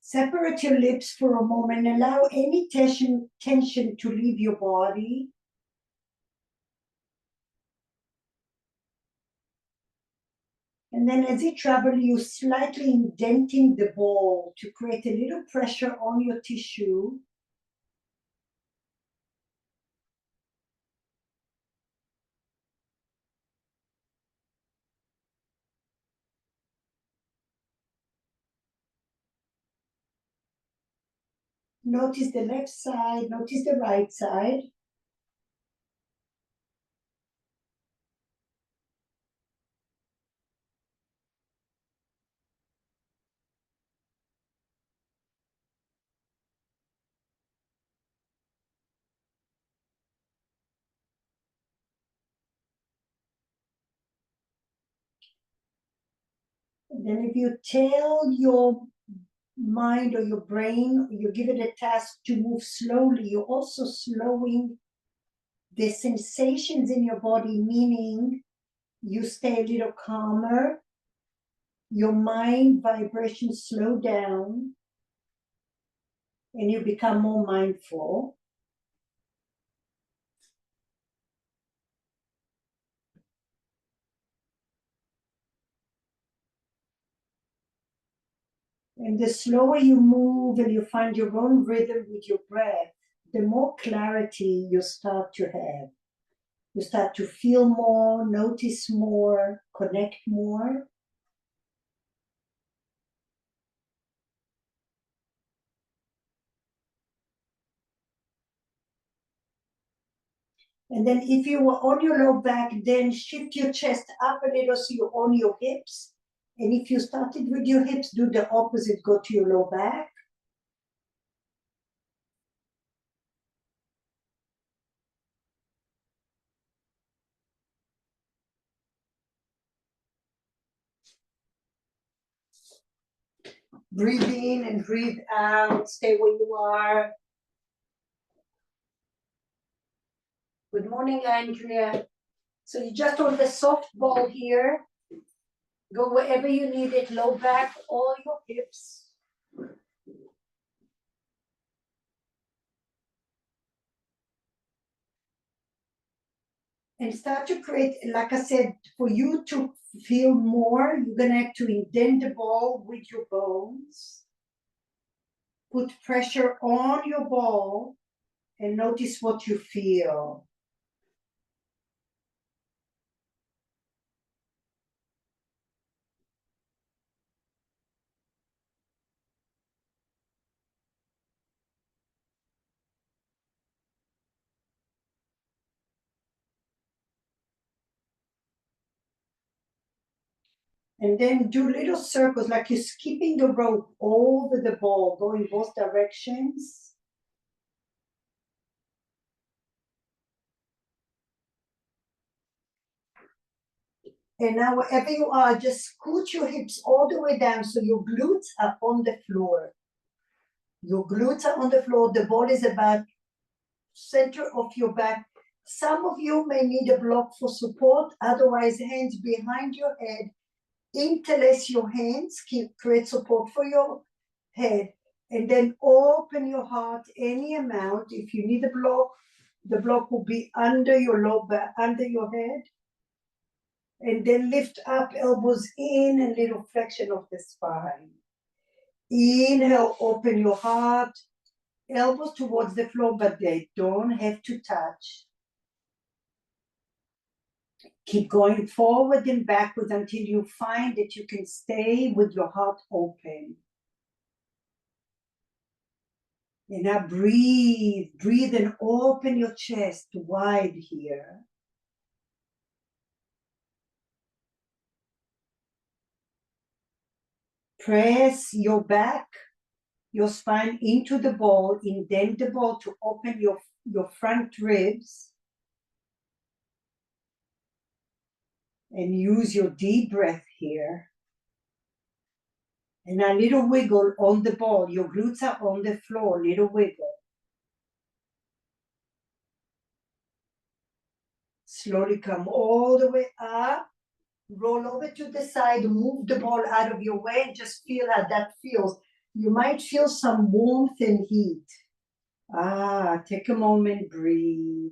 Separate your lips for a moment. Allow any tension to leave your body. And then as you travel, you slightly indenting the ball to create a little pressure on your tissue. Notice the left side, notice the right side. And then if you tell your mind or your brain, you give it a task to move slowly, you're also slowing the sensations in your body, meaning you stay a little calmer, your mind vibrations slow down, and you become more mindful. And the slower you move and you find your own rhythm with your breath, the more clarity you start to have. You start to feel more, notice more, connect more. And then if you were on your low back, then shift your chest up a little so you're on your hips. And if you started with your hips, do the opposite, go to your low back. Breathe in and breathe out, stay where you are. Good morning, Andrea. So you just on the soft ball here. Go wherever you need it, low back, all your hips. And start to create, like I said, for you to feel more, you're gonna have to indent the ball with your bones. Put pressure on your ball and notice what you feel. And then do little circles, like you're skipping the rope over the ball, going both directions. And now wherever you are, just scoot your hips all the way down so your glutes are on the floor. Your glutes are on the floor. The ball is about center of your back. Some of you may need a block for support. Otherwise, hands behind your head. Interlace your hands, create support for your head. And then open your heart any amount. If you need a block, the block will be under your low back, under your head. And then lift up, elbows in, and little flexion of the spine. Inhale, open your heart, elbows towards the floor, but they don't have to touch. Keep going forward and backwards until you find that you can stay with your heart open. And now breathe, breathe and open your chest wide here. Press your back, your spine into the ball, indent the ball to open your front ribs. And use your deep breath here. And a little wiggle on the ball. Your glutes are on the floor, little wiggle. Slowly come all the way up. Roll over to the side, move the ball out of your way, and just feel how that feels. You might feel some warmth and heat. Take a moment, breathe.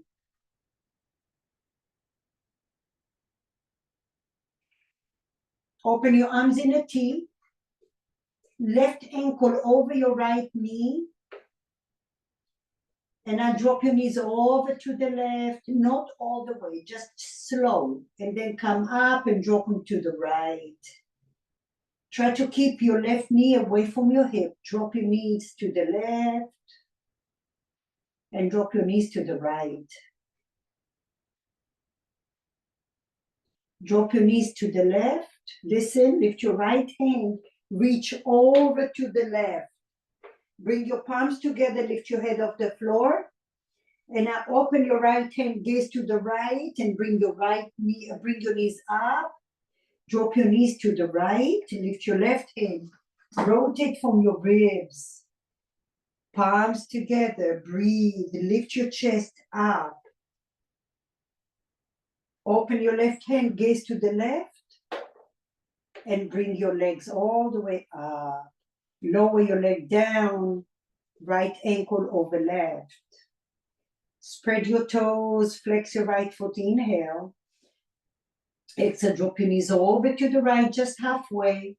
Open your arms in a T. Left ankle over your right knee. And now drop your knees over to the left, not all the way, just slow. And then come up and drop them to the right. Try to keep your left knee away from your hip. Drop your knees to the left and drop your knees to the right. Drop your knees to the left. Listen, lift your right hand, reach over to the left. Bring your palms together, lift your head off the floor. And now open your right hand, gaze to the right, and bring your knees up. Drop your knees to the right, lift your left hand, rotate from your ribs. Palms together, breathe, lift your chest up. Open your left hand, gaze to the left, and bring your legs all the way up. Lower your leg down, right ankle over left. Spread your toes, flex your right foot, inhale. Exhale, drop your knees over to the right, just halfway.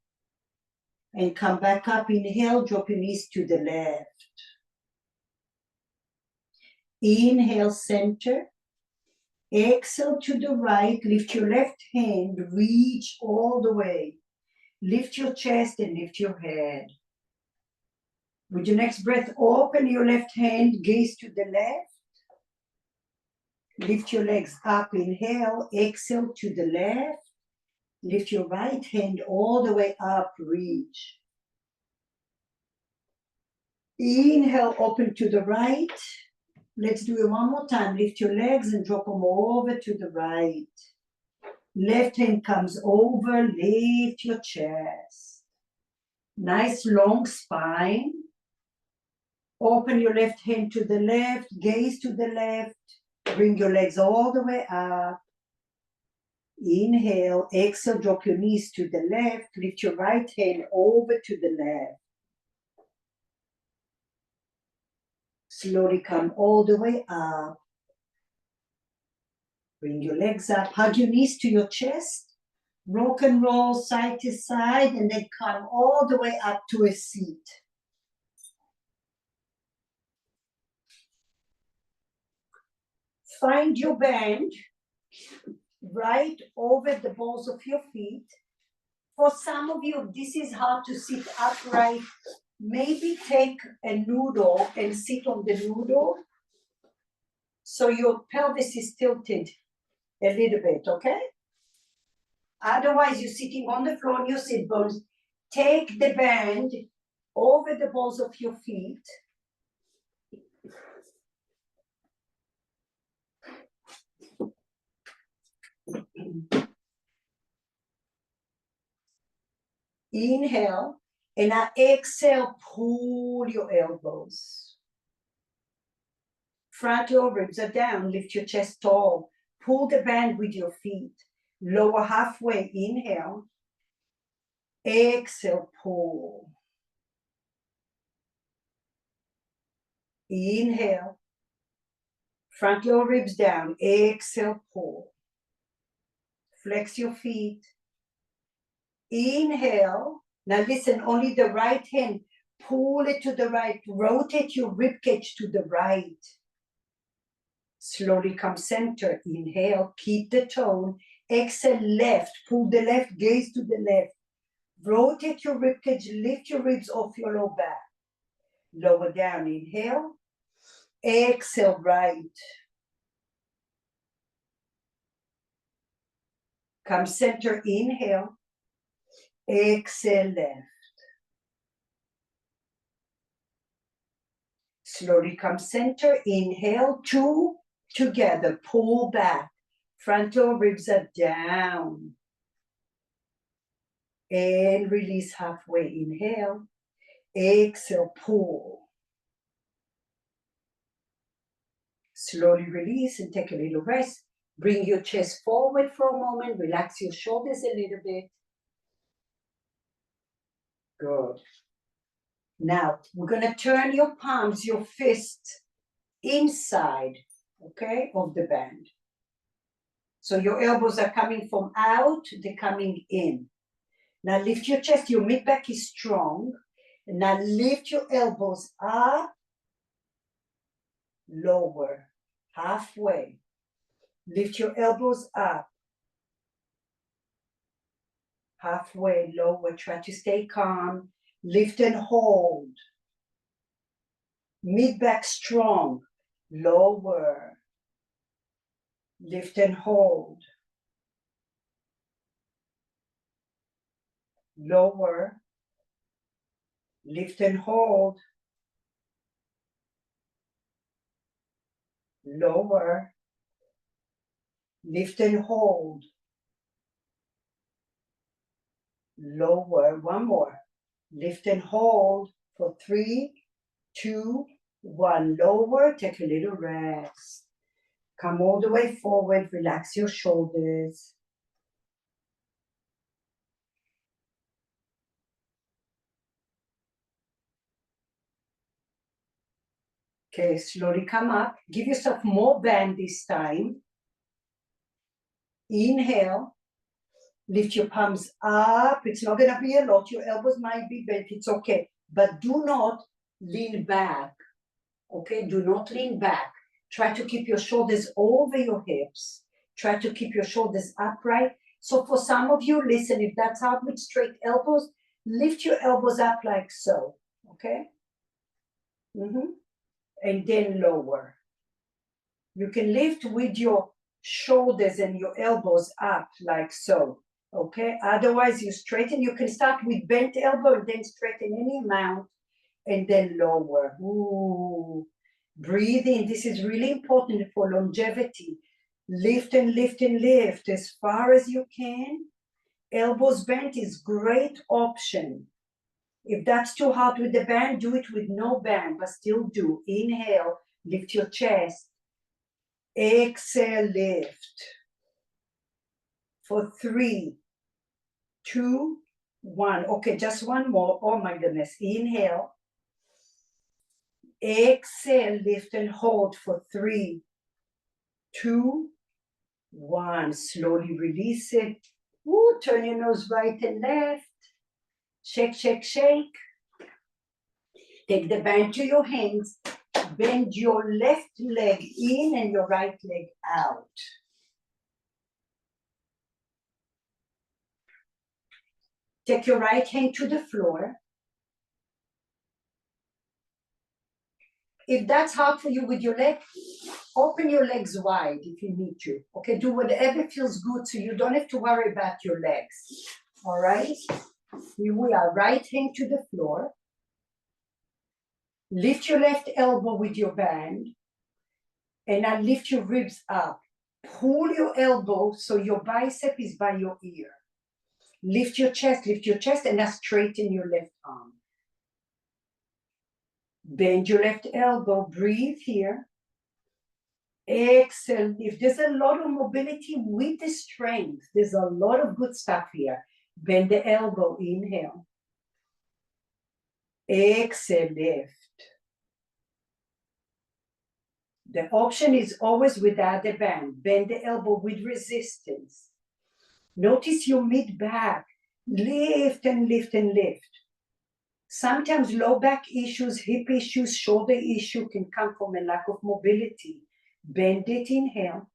And come back up, inhale, drop your knees to the left. Inhale, center. Exhale to the right, lift your left hand, reach all the way. Lift your chest and lift your head. With your next breath, open your left hand, gaze to the left. Lift your legs up, inhale, exhale to the left. Lift your right hand all the way up, reach. Inhale, open to the right. Let's do it one more time. Lift your legs and drop them over to the right. Left hand comes over, lift your chest. Nice long spine. Open your left hand to the left, gaze to the left. Bring your legs all the way up. Inhale, exhale, drop your knees to the left. Lift your right hand over to the left. Slowly come all the way up. Bring your legs up. Hug your knees to your chest. Rock and roll side to side, and then come all the way up to a seat. Find your band right over the balls of your feet. For some of you, this is hard to sit upright. Maybe take a noodle and sit on the noodle so your pelvis is tilted a little bit, okay? Otherwise, you're sitting on the floor on your sit bones. Take the band over the balls of your feet. Inhale, and now exhale, pull your elbows. Front your ribs are down, lift your chest tall. Pull the band with your feet. Lower halfway, inhale. Exhale, pull. Inhale. Front your ribs down, exhale, pull. Flex your feet. Inhale. Now listen, only the right hand. Pull it to the right. Rotate your ribcage to the right. Slowly come center. Inhale. Keep the tone. Exhale, left. Pull the left. Gaze to the left. Rotate your ribcage. Lift your ribs off your low back. Lower down. Inhale. Exhale, right. Come center. Inhale. Exhale, left. Slowly come center. Inhale, two together. Pull back. Frontal ribs are down. And release halfway. Inhale. Exhale, pull. Slowly release and take a little rest. Bring your chest forward for a moment. Relax your shoulders a little bit. Good. Now, we're going to turn your palms, your fists, inside, okay, of the band. So your elbows are coming from out, they're coming in. Now lift your chest, your mid-back is strong. Now lift your elbows up, lower, halfway. Lift your elbows up, halfway, lower. Try to stay calm. Lift and hold. Mid-back strong, lower. Lift and hold. Lower. Lift and hold. Lower. Lift and hold. Lower. One more. Lift and hold for 3, 2, 1. Lower. Take a little rest. Come all the way forward. Relax your shoulders. Okay, slowly come up. Give yourself more band this time. Inhale. Lift your palms up. It's not going to be a lot. Your elbows might be bent. It's okay. But do not lean back. Okay, do not lean back. Try to keep your shoulders over your hips. Try to keep your shoulders upright. So for some of you, listen, if that's hard with straight elbows, lift your elbows up like so. Okay? And then lower. You can lift with your shoulders and your elbows up like so. Okay? Otherwise, you straighten. You can start with bent elbow and then straighten any amount and then lower. Ooh. Breathe in. This is really important for longevity. Lift and lift and lift as far as you can. Elbows bent is great option. If that's too hard with the band, do it with no band, but still do. Inhale, lift your chest. Exhale, lift. For 3, 2, 1. Okay, just one more. Oh my goodness. Inhale. Exhale, lift and hold for 3, 2, 1. Slowly release it. Ooh, turn your nose right and left. Shake, shake, shake. Take the band to your hands. Bend your left leg in and your right leg out. Take your right hand to the floor. If that's hard for you with your leg, open your legs wide if you need to. Okay, do whatever feels good so you don't have to worry about your legs. All right? Here we are, right hand to the floor. Lift your left elbow with your band. And now lift your ribs up. Pull your elbow so your bicep is by your ear. Lift your chest, and now straighten your left arm. Bend your left elbow, breathe here. Exhale, lift. There's a lot of mobility with the strength. There's a lot of good stuff here. Bend the elbow, inhale. Exhale, lift. The option is always without the band. Bend the elbow with resistance. Notice your mid-back. Lift and lift and lift. Sometimes low back issues, hip issues, shoulder issue can come from a lack of mobility. Bend it, inhale.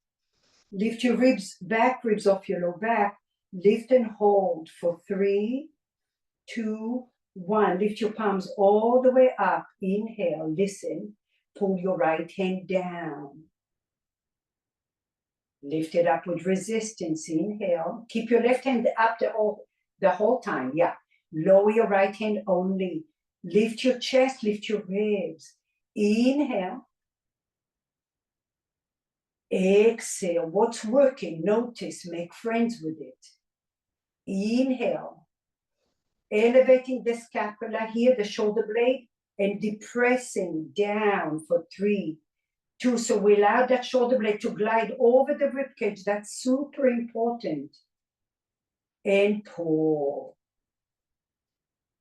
Lift your ribs, back ribs off your low back. Lift and hold for 3, 2, 1. Lift your palms all the way up. Inhale, listen. Pull your right hand down. Lift it up with resistance. Inhale. Keep your left hand up the whole time. Yeah. Lower your right hand only. Lift your chest, lift your ribs. Inhale. Exhale. What's working? Notice. Make friends with it. Inhale. Elevating the scapula here, the shoulder blade, and depressing down for 3, 2. So we allow that shoulder blade to glide over the rib cage. That's super important. And pull.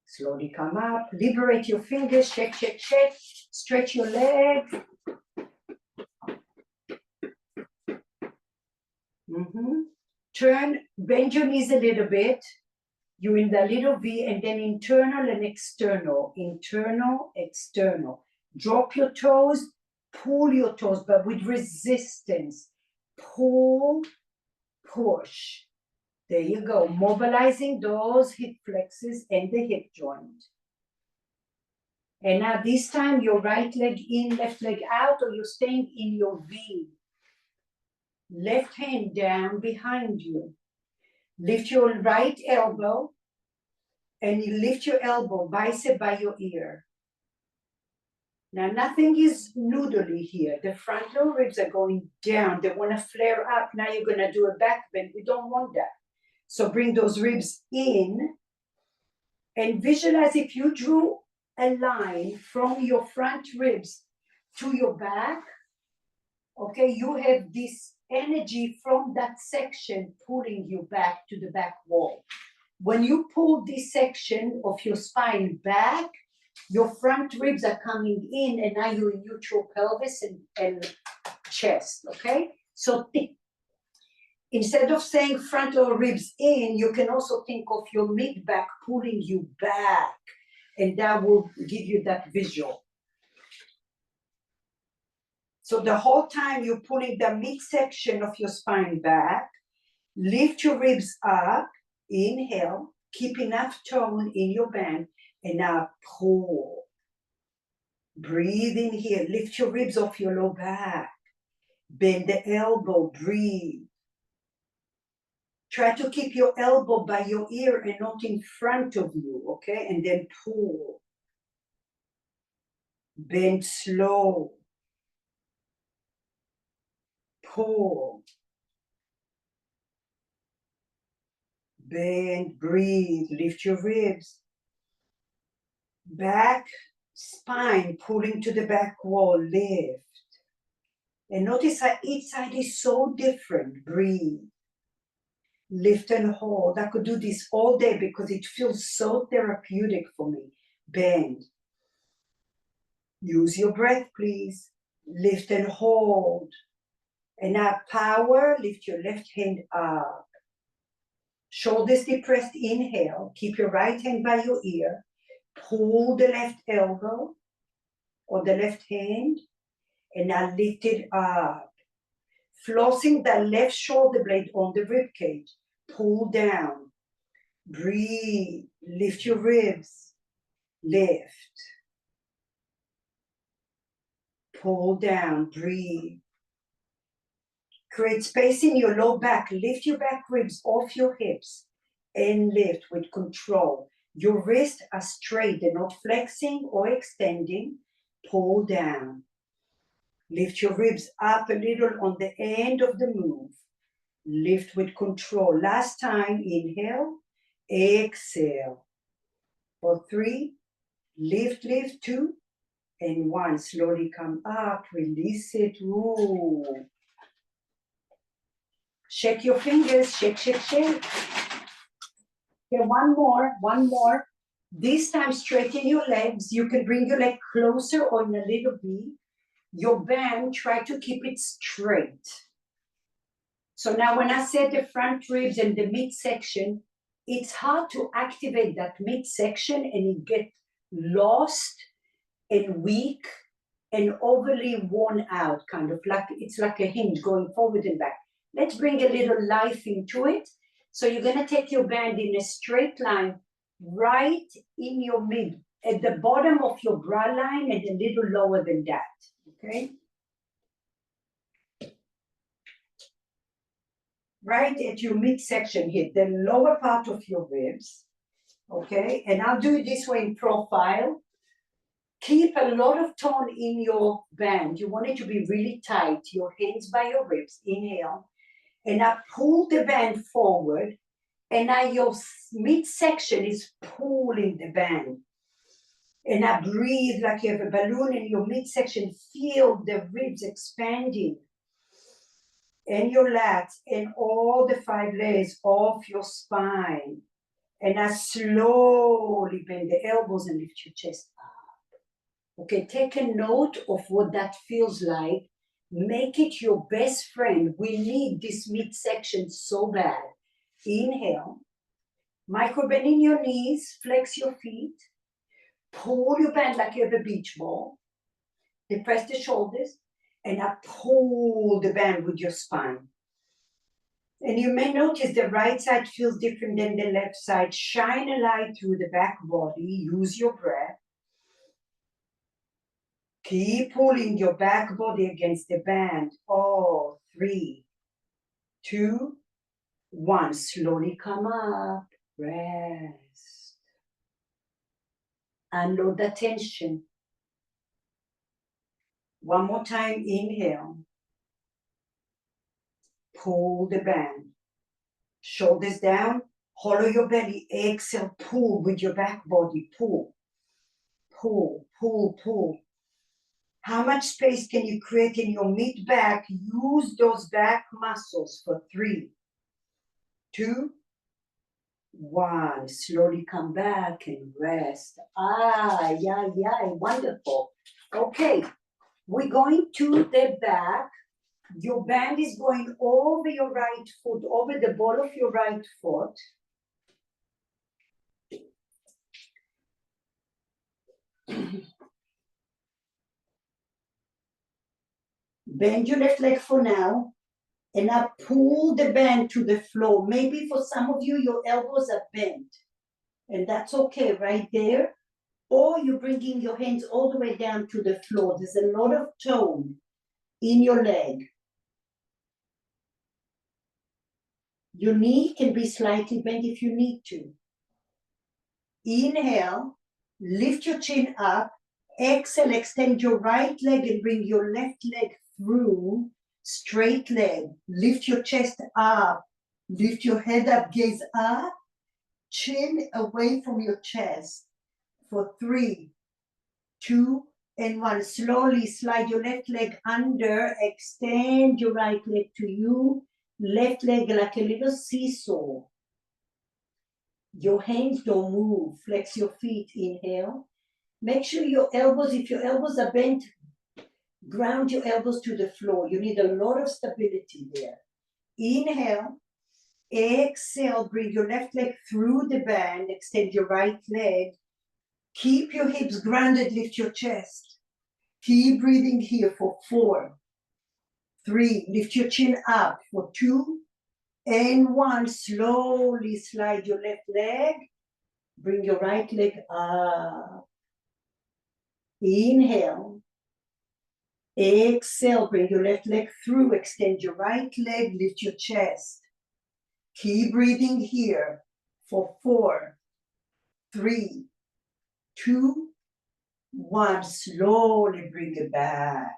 Slowly come up. Liberate your fingers. Shake, shake, shake. Stretch your leg. Turn, bend your knees a little bit. You're in the little V, and then internal and external. Internal, external. Drop your toes. Pull your toes, but with resistance. Pull, push. There you go. Mobilizing those hip flexors and the hip joint. And now this time, your right leg in, left leg out, or you're staying in your V. Left hand down behind you. Lift your right elbow, and you lift your elbow, bicep by your ear. Now, nothing is noodly here. The front lower ribs are going down. They want to flare up. Now you're going to do a back bend. We don't want that. So bring those ribs in and visualize if you drew a line from your front ribs to your back. Okay, you have this energy from that section pulling you back to the back wall. When you pull this section of your spine back, your front ribs are coming in, and now you're in neutral pelvis and chest, okay? So instead of saying front lower ribs in, you can also think of your mid-back pulling you back, and that will give you that visual. So the whole time you're pulling the midsection of your spine back, lift your ribs up, inhale, keep enough tone in your band, and now pull. Breathe in here, lift your ribs off your low back, bend the elbow, breathe. Try to keep your elbow by your ear and not in front of you, okay? And then pull. Bend slow. Pull. Bend, breathe, lift your ribs. Back, spine, pulling to the back wall, lift. And notice how each side is so different. Breathe. Lift and hold. I could do this all day because it feels so therapeutic for me. Bend. Use your breath, please. Lift and hold. And now power, lift your left hand up. Shoulders depressed, inhale. Keep your right hand by your ear. Pull the left elbow or the left hand, and now lift it up. Flossing the left shoulder blade on the rib cage. Pull down. Breathe. Lift your ribs. Lift. Pull down. Breathe. Create space in your low back. Lift your back ribs off your hips and lift with control. Your wrists are straight. They're not flexing or extending. Pull down. Lift your ribs up a little on the end of the move. Lift with control. Last time, inhale, exhale. For 3, lift, lift, 2, and 1. Slowly come up, release it. Ooh. Shake your fingers, shake, shake, shake. Okay, one more. This time, straighten your legs. You can bring your leg closer or in a little V. Your band, try to keep it straight. So now when I said the front ribs and the midsection, it's hard to activate that midsection and it gets lost and weak and overly worn out, kind of like it's like a hinge going forward and back. Let's bring a little life into it. So you're going to take your band in a straight line right in your mid, at the bottom of your bra line and a little lower than that, okay? Right at your midsection here, the lower part of your ribs, okay? And I'll do it this way in profile. Keep a lot of tone in your band. You want it to be really tight. Your hands by your ribs, inhale. And now pull the band forward. And now your midsection is pulling the band. And now breathe like you have a balloon in your midsection. Feel the ribs expanding. And your lats and all the 5 layers of your spine. And now slowly bend the elbows and lift your chest up. Okay, take a note of what that feels like. Make it your best friend. We need this midsection so bad. Inhale. Micro bend in your knees. Flex your feet. Pull your band like you have a beach ball. Depress the shoulders. And now pull the band with your spine. And you may notice the right side feels different than the left side. Shine a light through the back body. Use your breath. Keep pulling your back body against the band. Oh, 3, 2, 1. Slowly come up. Rest. Unload the tension. One more time. Inhale. Pull the band. Shoulders down. Hollow your belly. Exhale. Pull with your back body. Pull. Pull, pull, pull. How much space can you create in your mid back? Use those back muscles for 3, 2, 1. Slowly come back and rest. Yeah, wonderful. Okay, we're going to the back. Your band is going over your right foot, over the ball of your right foot. Bend your left leg for now. And now pull the band to the floor. Maybe for some of you, your elbows are bent. And that's okay right there. Or you're bringing your hands all the way down to the floor. There's a lot of tone in your leg. Your knee can be slightly bent if you need to. Inhale, lift your chin up. Exhale, extend your right leg and bring your left leg through. Straight leg. Lift your chest up. Lift your head up, gaze up. Chin away from your chest. For 3, 2, and 1. Slowly slide your left leg under. Extend your right leg to you. Left leg like a little seesaw. Your hands don't move. Flex your feet. Inhale. Make sure your elbows, if your elbows are bent, ground your elbows to the floor. You need a lot of stability there. Inhale. Exhale. Bring your left leg through the band. Extend your right leg. Keep your hips grounded. Lift your chest. Keep breathing here for 4, 3. Lift your chin up for 2 and 1. Slowly slide your left leg. Bring your right leg up. Inhale. Exhale. Bring your left leg through. Extend your right leg. Lift your chest. Keep breathing here for 4, 3, 2, 1. Slowly bring it back.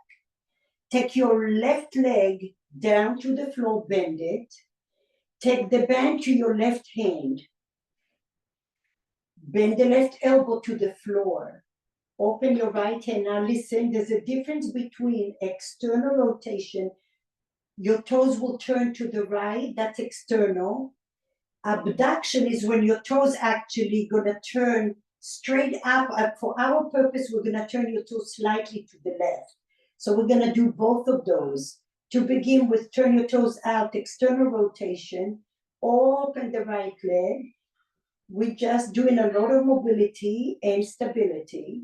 Take your left leg down to the floor, bend it. Take the band to your left hand. Bend the left elbow to the floor. Open your right hand. Now listen, there's a difference between external rotation. Your toes will turn to the right, that's external. Abduction is when your toes actually gonna turn straight up. For our purpose, we're gonna turn your toes slightly to the left. So we're gonna do both of those. To begin with, turn your toes out, external rotation. Open the right leg. We're just doing a lot of mobility and stability.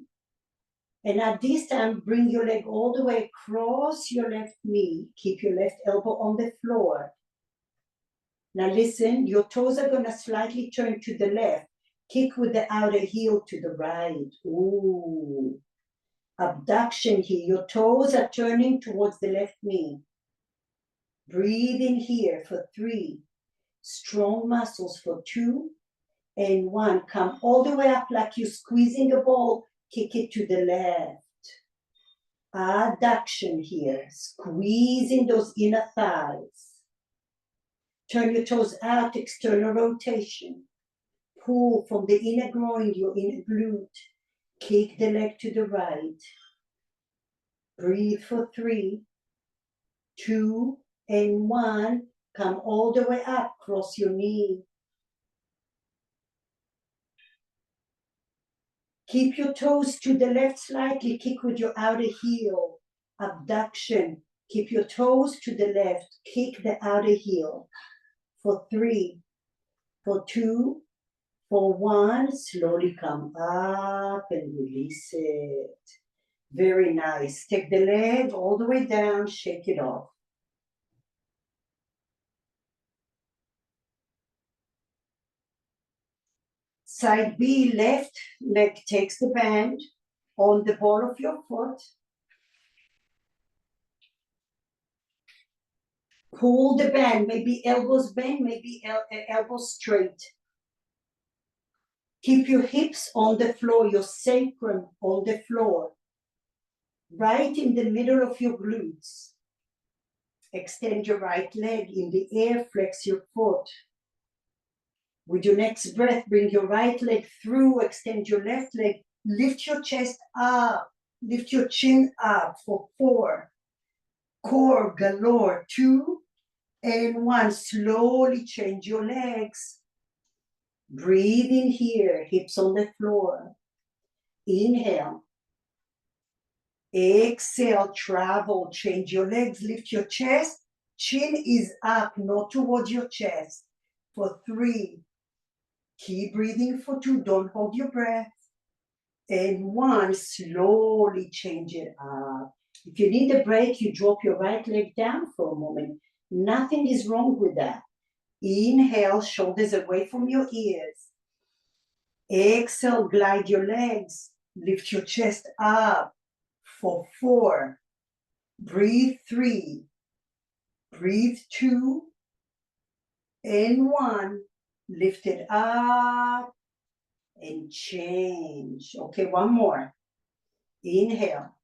And at this time, bring your leg all the way across your left knee. Keep your left elbow on the floor. Now listen, your toes are gonna slightly turn to the left. Kick with the outer heel to the right. Ooh. Abduction here. Your toes are turning towards the left knee. Breathe in here for 3. Strong muscles for 2 and 1. Come all the way up like you're squeezing a ball. Kick it to the left. Adduction here. Squeezing those inner thighs. Turn your toes out, external rotation. Pull from the inner groin, your inner glute. Kick the leg to the right. Breathe for 3, 2, and 1. Come all the way up, cross your knee. Keep your toes to the left slightly, kick with your outer heel. Abduction. Keep your toes to the left, kick the outer heel. For 3, for 2, for 1, slowly come up and release it. Very nice. Take the leg all the way down, shake it off. Side B, left leg takes the band on the ball of your foot. Pull the band, maybe elbows bend, maybe elbows straight. Keep your hips on the floor, your sacrum on the floor, right in the middle of your glutes. Extend your right leg in the air, flex your foot. With your next breath, bring your right leg through, extend your left leg, lift your chest up, lift your chin up for 4. Core galore, 2 and 1. Slowly change your legs. Breathe in here, hips on the floor. Inhale. Exhale, travel, change your legs, lift your chest. Chin is up, not towards your chest. For 3. Keep breathing for 2, don't hold your breath. And 1, slowly change it up. If you need a break, you drop your right leg down for a moment. Nothing is wrong with that. Inhale, shoulders away from your ears. Exhale, glide your legs. Lift your chest up for 4. Breathe 3. Breathe 2. And 1. Lift it up and change. Okay, one more. Inhale.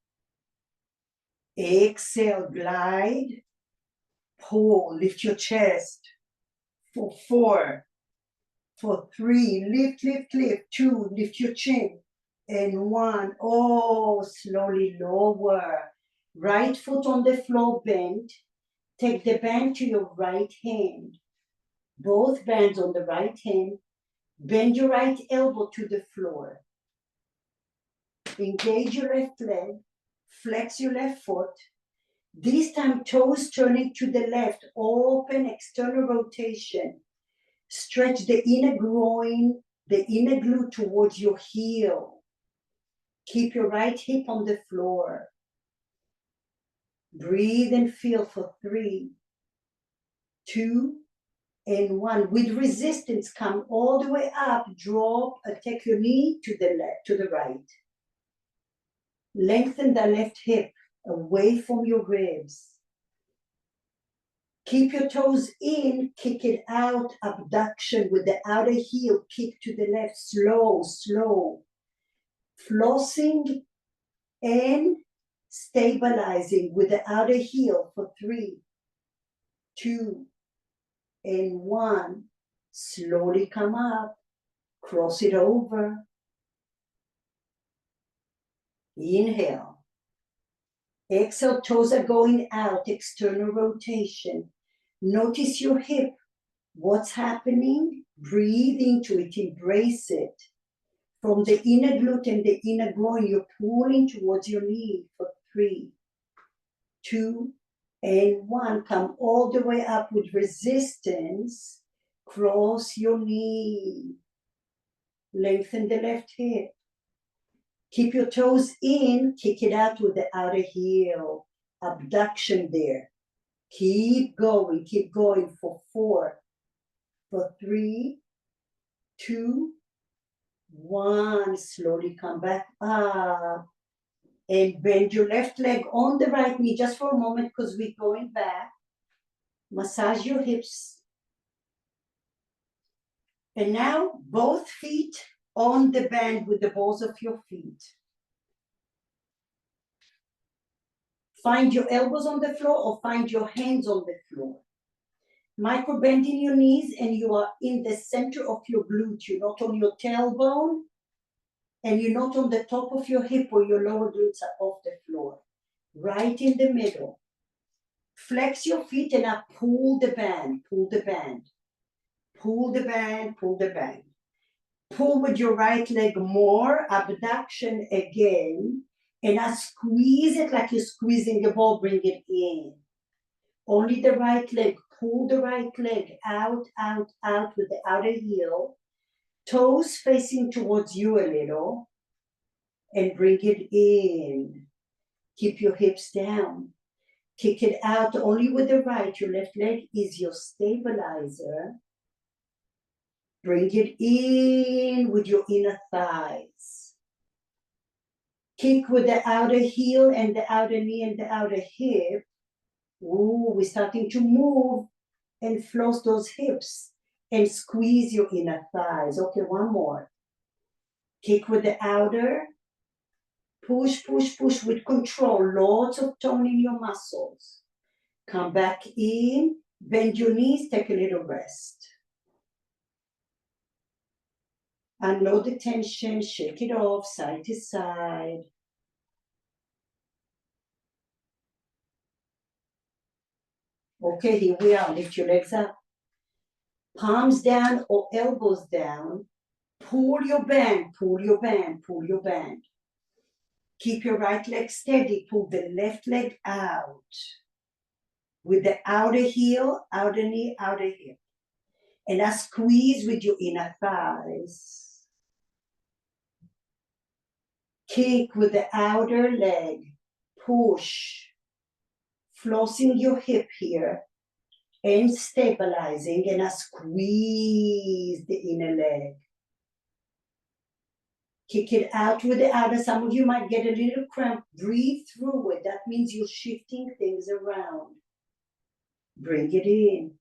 Exhale, glide. Pull, lift your chest. For 4. For 3, lift, lift, lift. 2, lift your chin. And 1, oh, slowly lower. Right foot on the floor, bend. Take the band to your right hand. Both bands on the right hand. Bend your right elbow to the floor. Engage your left leg. Flex your left foot. This time, toes turning to the left. Open external rotation. Stretch the inner groin, the inner glute towards your heel. Keep your right hip on the floor. Breathe and feel for 3, 2, and 1. With resistance, come all the way up. Drop, take your knee to the left, to the right. Lengthen the left hip away from your ribs. Keep your toes in, kick it out, abduction with the outer heel, kick to the left, slow, slow. Flossing and stabilizing with the outer heel for 3, 2, and 1. Slowly come up, cross it over. Inhale. Exhale, toes are going out, external rotation. Notice your hip, what's happening? Breathe into it, embrace it. From the inner glute and the inner groin, you're pulling towards your knee for 3, 2, and 1. Come all the way up with resistance. Cross your knee. Lengthen the left hip. Keep your toes in, kick it out with the outer heel. Abduction there. Keep going for 4, for 3, 2, 1. Slowly come back up. And bend your left leg on the right knee just for a moment because we're going back. Massage your hips. And now both feet on the band with the balls of your feet. Find your elbows on the floor or find your hands on the floor. Micro bending your knees and you are in the center of your glute. You're not on your tailbone. and you're not on the top of your hip or your lower glutes are off the floor. Right in the middle. Flex your feet and now pull the band, pull the band. Pull the band, pull the band. Pull with your right leg more, abduction again, and now squeeze it like you're squeezing a ball, bring it in. Only the right leg, pull the right leg out, out, out with the outer heel, toes facing towards you a little, and bring it in. Keep your hips down. Kick it out only with the right. Your left leg is your stabilizer. Bring it in with your inner thighs. Kick with the outer heel and the outer knee and the outer hip. Ooh, we're starting to move and floss those hips and squeeze your inner thighs. Okay, one more. Kick with the outer. Push, push, push with control. Lots of tone in your muscles. Come back in. Bend your knees. Take a little rest. Unload the tension. Shake it off side to side. Okay, here we are. Lift your legs up. Palms down or elbows down. Pull your band, pull your band, pull your band. Keep your right leg steady. Pull the left leg out. With the outer heel, outer knee, outer hip. And now squeeze with your inner thighs. Kick with the outer leg. Push. Flossing your hip here. And stabilizing. And now squeeze the inner leg. Kick it out with the outer. Some of you might get a little cramp. Breathe through it. That means you're shifting things around. Bring it in.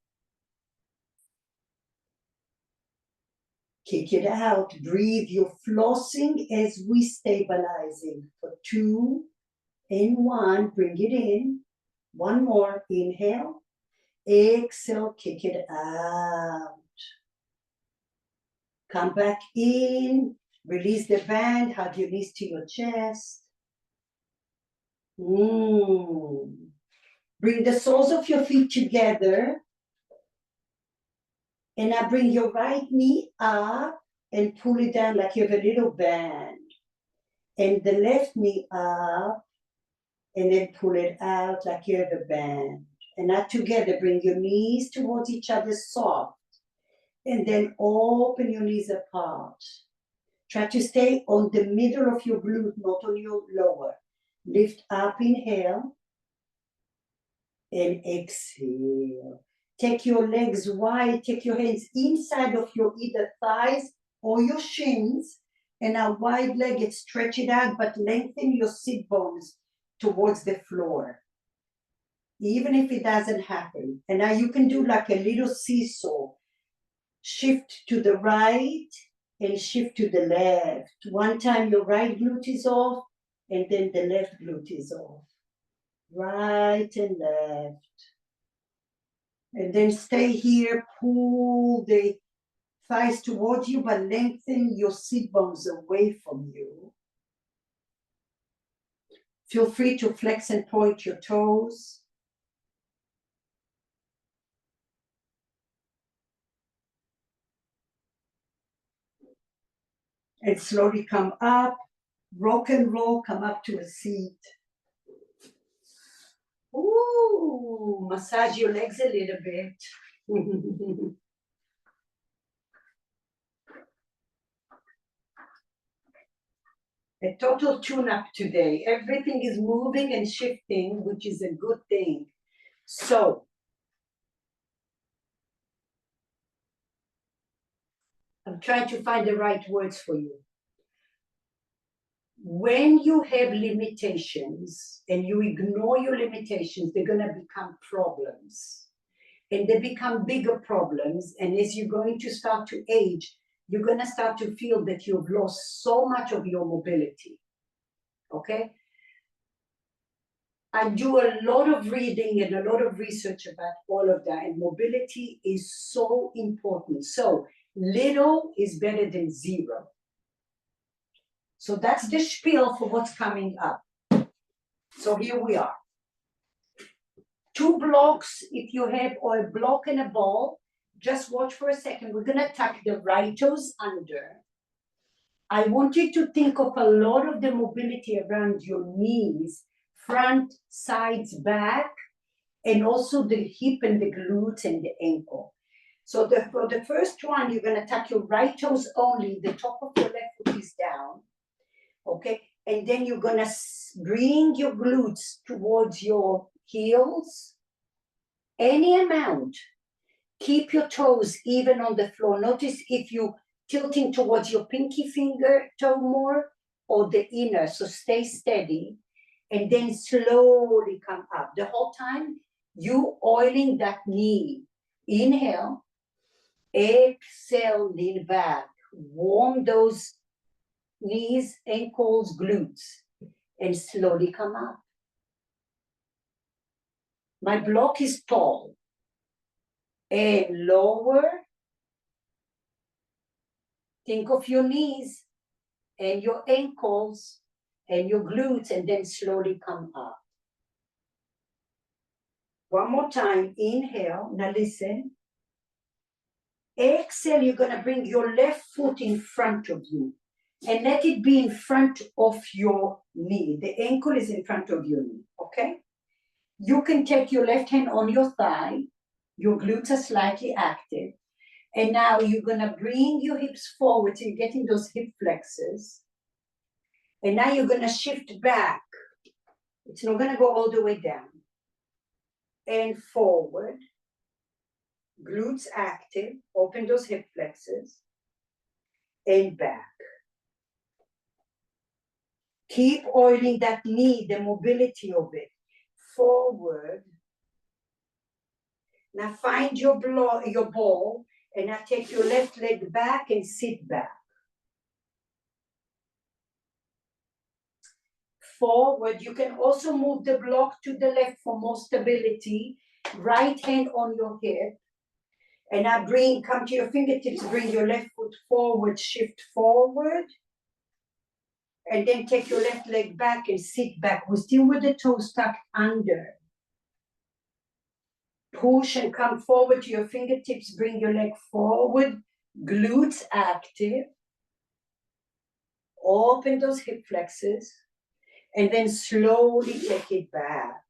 Kick it out. Breathe. You're flossing as we stabilizing. For 2 and 1. Bring it in. One more. Inhale. Exhale. Kick it out. Come back in. Release the band. Hug your knees to your chest. Bring the soles of your feet together. And now bring your right knee up and pull it down like you have a little band. And the left knee up and then pull it out like you have a band. And now together, bring your knees towards each other soft. And then open your knees apart. Try to stay on the middle of your glute, not on your lower. Lift up, inhale. And exhale. Take your legs wide. Take your hands inside of your either thighs or your shins. And now wide-legged, stretch it out, but lengthen your sit bones towards the floor. Even if it doesn't happen. And now you can do like a little seesaw. Shift to the right and shift to the left. One time your right glute is off and then the left glute is off. Right and left. And then stay here, pull the thighs towards you, but lengthen your sit bones away from you. Feel free to flex and point your toes. And slowly come up, rock and roll, come up to a seat. Ooh, massage your legs a little bit. A total tune-up today. Everything is moving and shifting, which is a good thing. So, I'm trying to find the right words for you. When you have limitations and you ignore your limitations, they're going to become problems. And they become bigger problems. And as you're going to start to age, you're going to start to feel that you've lost so much of your mobility. Okay? I do a lot of reading and a lot of research about all of that. And mobility is so important. So little is better than zero. So that's the spiel for what's coming up. So here we are. 2 blocks, if you have, or a block and a ball, just watch for a second. We're gonna tuck the right toes under. I want you to think of a lot of the mobility around your knees, front, sides, back, and also the hip and the glutes and the ankle. So for the first one, you're gonna tuck your right toes only, the top of your left foot is down, okay? And then you're gonna bring your glutes towards your heels, any amount. Keep your toes even on the floor. Notice if you tilting towards your pinky finger toe more or the inner, so stay steady and then slowly come up. The whole time you oiling that knee. Inhale, exhale, lean back. Warm those knees, ankles, glutes, and slowly come up. My block is tall. And lower. Think of your knees and your ankles and your glutes, and then slowly come up. One more time, inhale, now listen. Exhale, you're gonna bring your left foot in front of you and let it be in front of your knee. The ankle is in front of your knee, okay? You can take your left hand on your thigh, your glutes are slightly active, and now you're gonna bring your hips forward, so you're getting those hip flexors. And now you're gonna shift back. It's not gonna go all the way down. And forward, glutes active, open those hip flexors, and back. Keep oiling that knee, the mobility of it. Forward. Now find your ball, and now take your left leg back and sit back. Forward, you can also move the block to the left for more stability. Right hand on your hip. And now come to your fingertips, bring your left foot forward, shift forward. And then take your left leg back and sit back. We're still with the toes tucked under. Push and come forward to your fingertips, bring your leg forward, glutes active. Open those hip flexors, and then slowly take it back.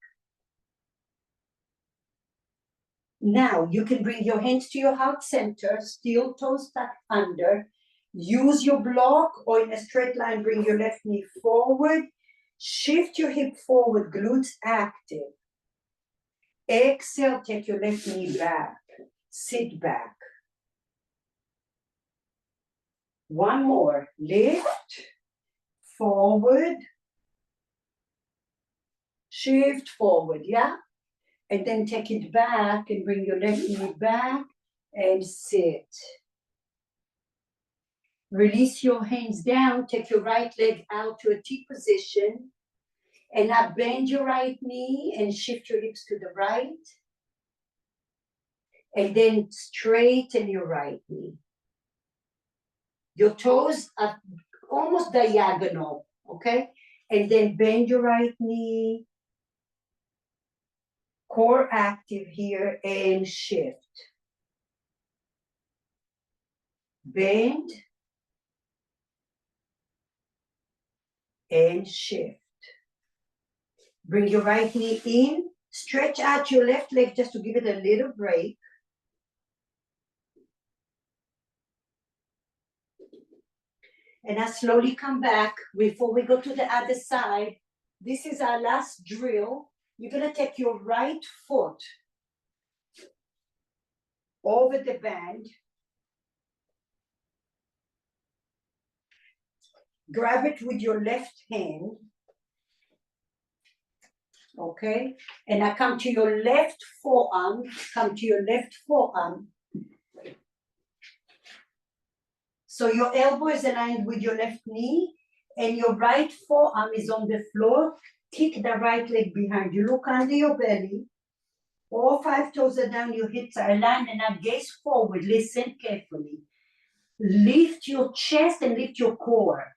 Now you can bring your hands to your heart center, still toes tucked under. Use your block, or in a straight line, bring your left knee forward. Shift your hip forward, glutes active. Exhale, take your left knee back. Sit back. One more. Lift. Forward. Shift forward, yeah? And then take it back and bring your left knee back and sit. Release your hands down. Take your right leg out to a T position. And now bend your right knee and shift your hips to the right. And then straighten your right knee. Your toes are almost diagonal, okay? And then bend your right knee. Core active here and shift. Bend. And shift. Bring your right knee in. Stretch out your left leg just to give it a little break. And now slowly come back. Before we go to the other side, this is our last drill. You're gonna take your right foot over the band. Grab it with your left hand. Okay? And I come to your left forearm. Come to your left forearm. So your elbow is aligned with your left knee, and your right forearm is on the floor. Kick the right leg behind you. Look under your belly. All 5 toes are down, your hips are aligned, and now gaze forward. Listen carefully. Lift your chest and lift your core.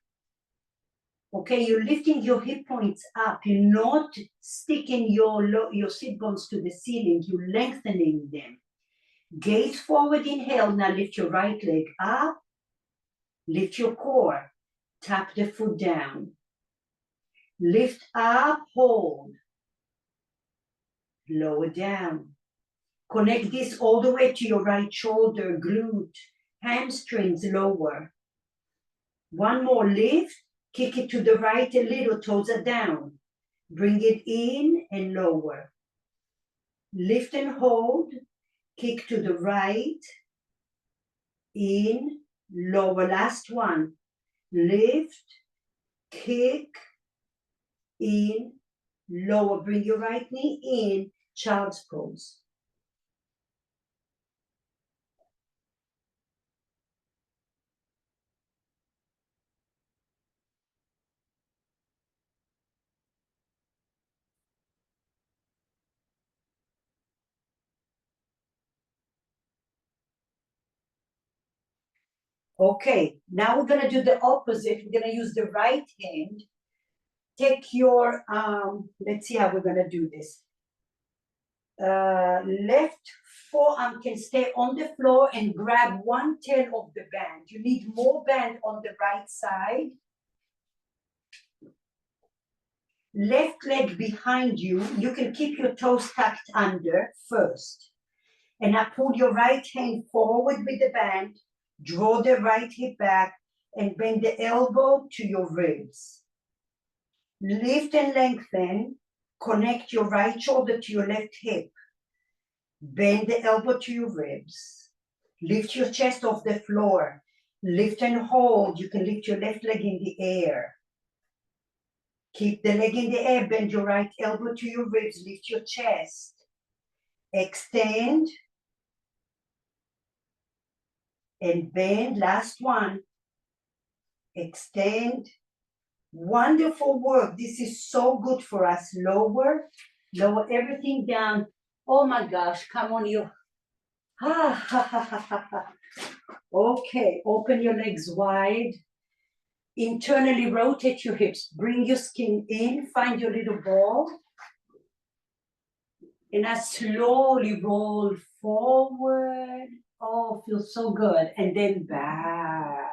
Okay, you're lifting your hip points up. You're not sticking your sit bones to the ceiling. You're lengthening them. Gaze forward, inhale. Now lift your right leg up. Lift your core. Tap the foot down. Lift up, hold. Lower down. Connect this all the way to your right shoulder, glute, hamstrings lower. One more lift. Kick it to the right a little, toes are down. Bring it in and lower. Lift and hold. Kick to the right. In, lower. Last one. Lift, kick, in, lower. Bring your right knee in, child's pose. Okay, now we're gonna do the opposite. We're gonna use the right hand. Take your, let's see how we're gonna do this. Left forearm can stay on the floor and grab 1/10 of the band. You need more band on the right side. Left leg behind you. You can keep your toes tucked under first. And now pull your right hand forward with the band. Draw the right hip back and bend the elbow to your ribs. Lift and lengthen. Connect your right shoulder to your left hip. Bend the elbow to your ribs. Lift your chest off the floor. Lift and hold. You can lift your left leg in the air. Keep the leg in the air. Bend your right elbow to your ribs. Lift your chest. Extend. And bend. Last one. Extend. Wonderful work. This is so good for us. Lower everything down. Oh my gosh, come on, you. Okay, open your legs wide. Internally rotate your hips. Bring your skin in. Find your little ball. And I slowly roll forward. Oh, feels so good. And then back.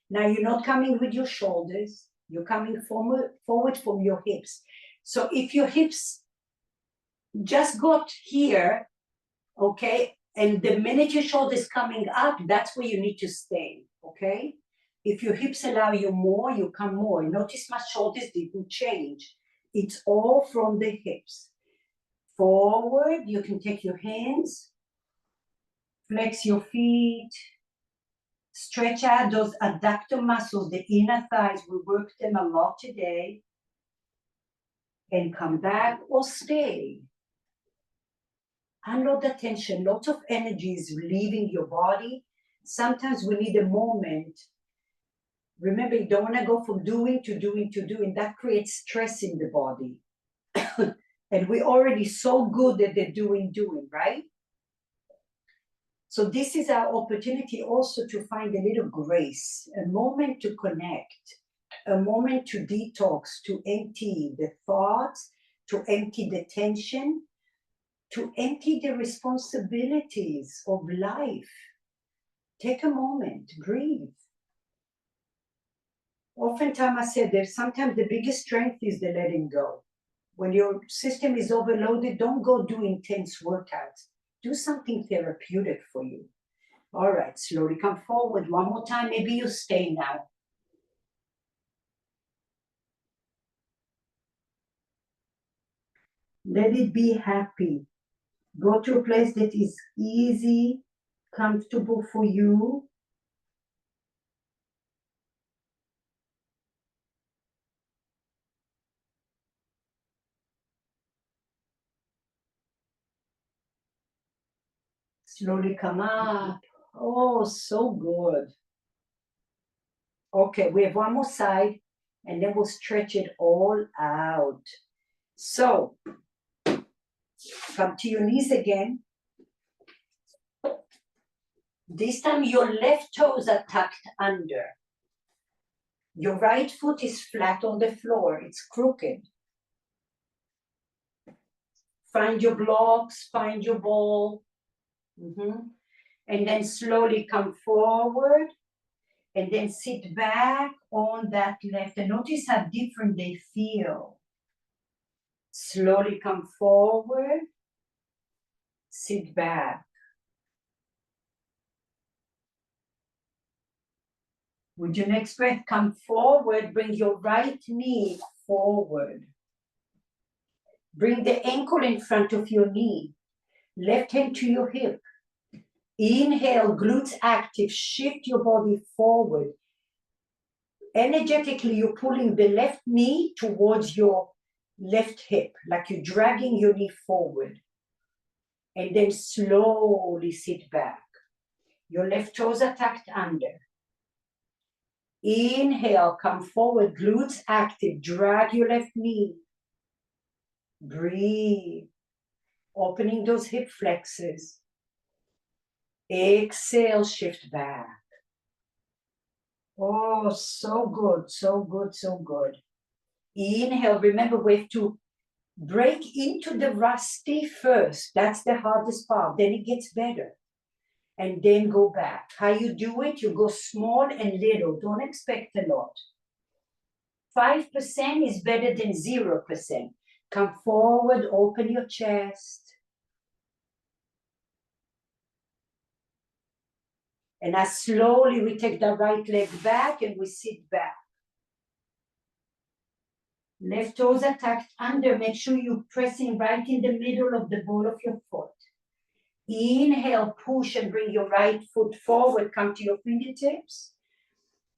Now you're not coming with your shoulders. You're coming forward from your hips. So if your hips just got here, okay, and the minute your shoulders coming up, that's where you need to stay, okay? If your hips allow you more, you come more. Notice my shoulders didn't change. It's all from the hips. Forward, you can take your hands, flex your feet, stretch out those adductor muscles, the inner thighs. We worked them a lot today. And come back or stay. Unload the tension. Lots of energy is leaving your body. Sometimes we need a moment. Remember, you don't want to go from doing to doing to doing. That creates stress in the body. And we're already so good at the doing, right? So this is our opportunity also to find a little grace, a moment to connect, a moment to detox, to empty the thoughts, to empty the tension, to empty the responsibilities of life. Take a moment, breathe. Oftentimes I said that sometimes the biggest strength is the letting go. When your system is overloaded, don't go do intense workouts. Do something therapeutic for you. All right, slowly come forward. One more time, maybe you stay now. Let it be happy. Go to a place that is easy, comfortable for you. Slowly come up. Oh, so good. Okay, we have one more side, and then we'll stretch it all out. So, come to your knees again. This time your left toes are tucked under. Your right foot is flat on the floor, it's crooked. Find your blocks, find your ball. And then slowly come forward and then sit back on that left. And notice how different they feel. Slowly come forward, sit back. With your next breath, come forward, bring your right knee forward. Bring the ankle in front of your knee. Left hand to your hip. Inhale, glutes active, shift your body forward. Energetically, you're pulling the left knee towards your left hip, like you're dragging your knee forward. And then slowly sit back. Your left toes are tucked under. Inhale, come forward, glutes active, drag your left knee. Breathe, opening those hip flexors. Exhale, shift back. Oh, so good, so good, so good. Inhale, remember we have to break into the rusty first. That's the hardest part. Then it gets better. And then go back. How you do it? You go small and little. Don't expect a lot. 5% is better than 0%. Come forward, open your chest. And as slowly we take the right leg back and we sit back. Left toes are tucked under. Make sure you're pressing right in the middle of the ball of your foot. Inhale, push and bring your right foot forward. Come to your fingertips.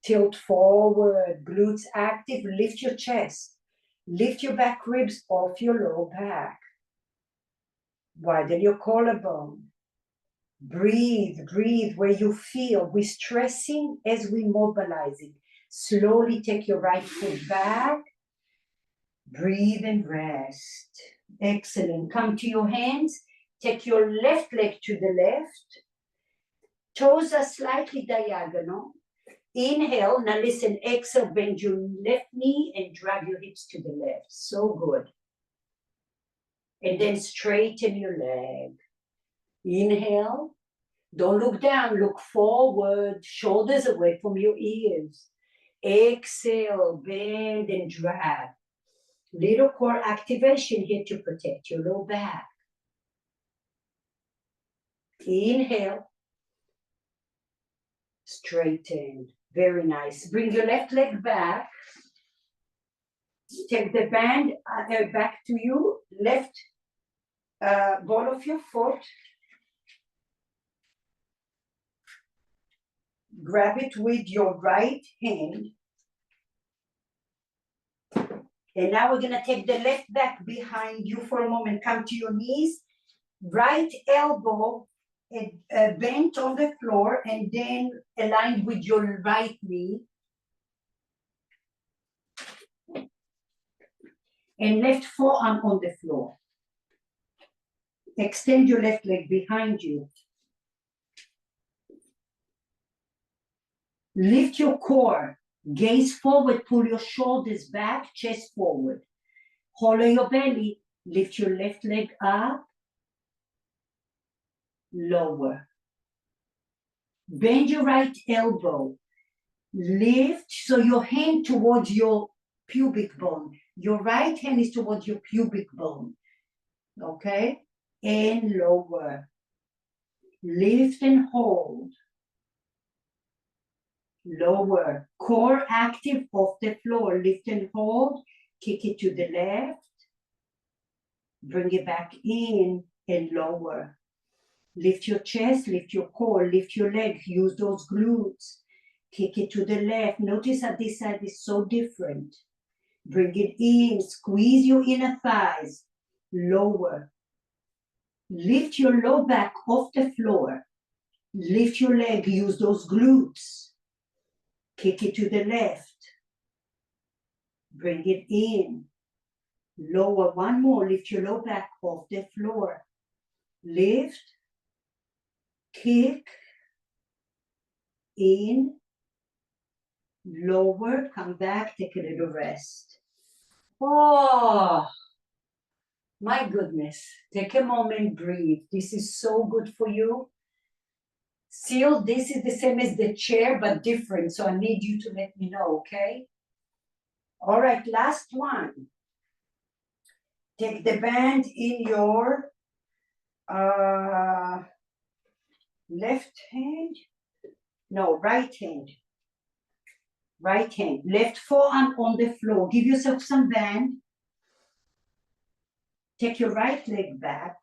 Tilt forward, glutes active. Lift your chest. Lift your back ribs off your low back. Widen your collarbone. Breathe, breathe where you feel. We're stressing as we're mobilizing. Slowly take your right foot back. Breathe and rest. Excellent. Come to your hands. Take your left leg to the left. Toes are slightly diagonal. Inhale. Now listen. Exhale. Bend your left knee and drag your hips to the left. So good. And then straighten your leg. Inhale. Don't look down. Look forward. Shoulders away from your ears. Exhale. Bend and drag. Little core activation here to protect your low back. Inhale. Straighten. Very nice. Bring your left leg back. Take the band back to you. Left ball of your foot. Grab it with your right hand. And now we're going to take the left back behind you for a moment. Come to your knees. Right elbow bent on the floor and then aligned with your right knee. And left forearm on the floor. Extend your left leg behind you. Lift your core. Gaze forward. Pull your shoulders back. Chest forward. Hollow your belly. Lift your left leg up. Lower. Bend your right elbow. Lift so your hand towards your pubic bone. Your right hand is towards your pubic bone. Okay? And lower. Lift and hold. Lower. Core active off the floor. Lift and hold. Kick it to the left. Bring it back in and lower. Lift your chest, lift your core, lift your leg. Use those glutes. Kick it to the left. Notice that this side is so different. Bring it in. Squeeze your inner thighs. Lower. Lift your low back off the floor. Lift your leg. Use those glutes. Kick it to the left. Bring it in. Lower. One more. Lift your low back off the floor. Lift. Kick. In. lower, come back, take a little rest. Oh, my goodness. Take a moment, breathe. This is so good for you. Seal, this is the same as the chair, but different. So I need you to let me know, okay? All right, last one. Take the band in your left hand. No, right hand. Right hand. Left forearm on the floor. Give yourself some band. Take your right leg back.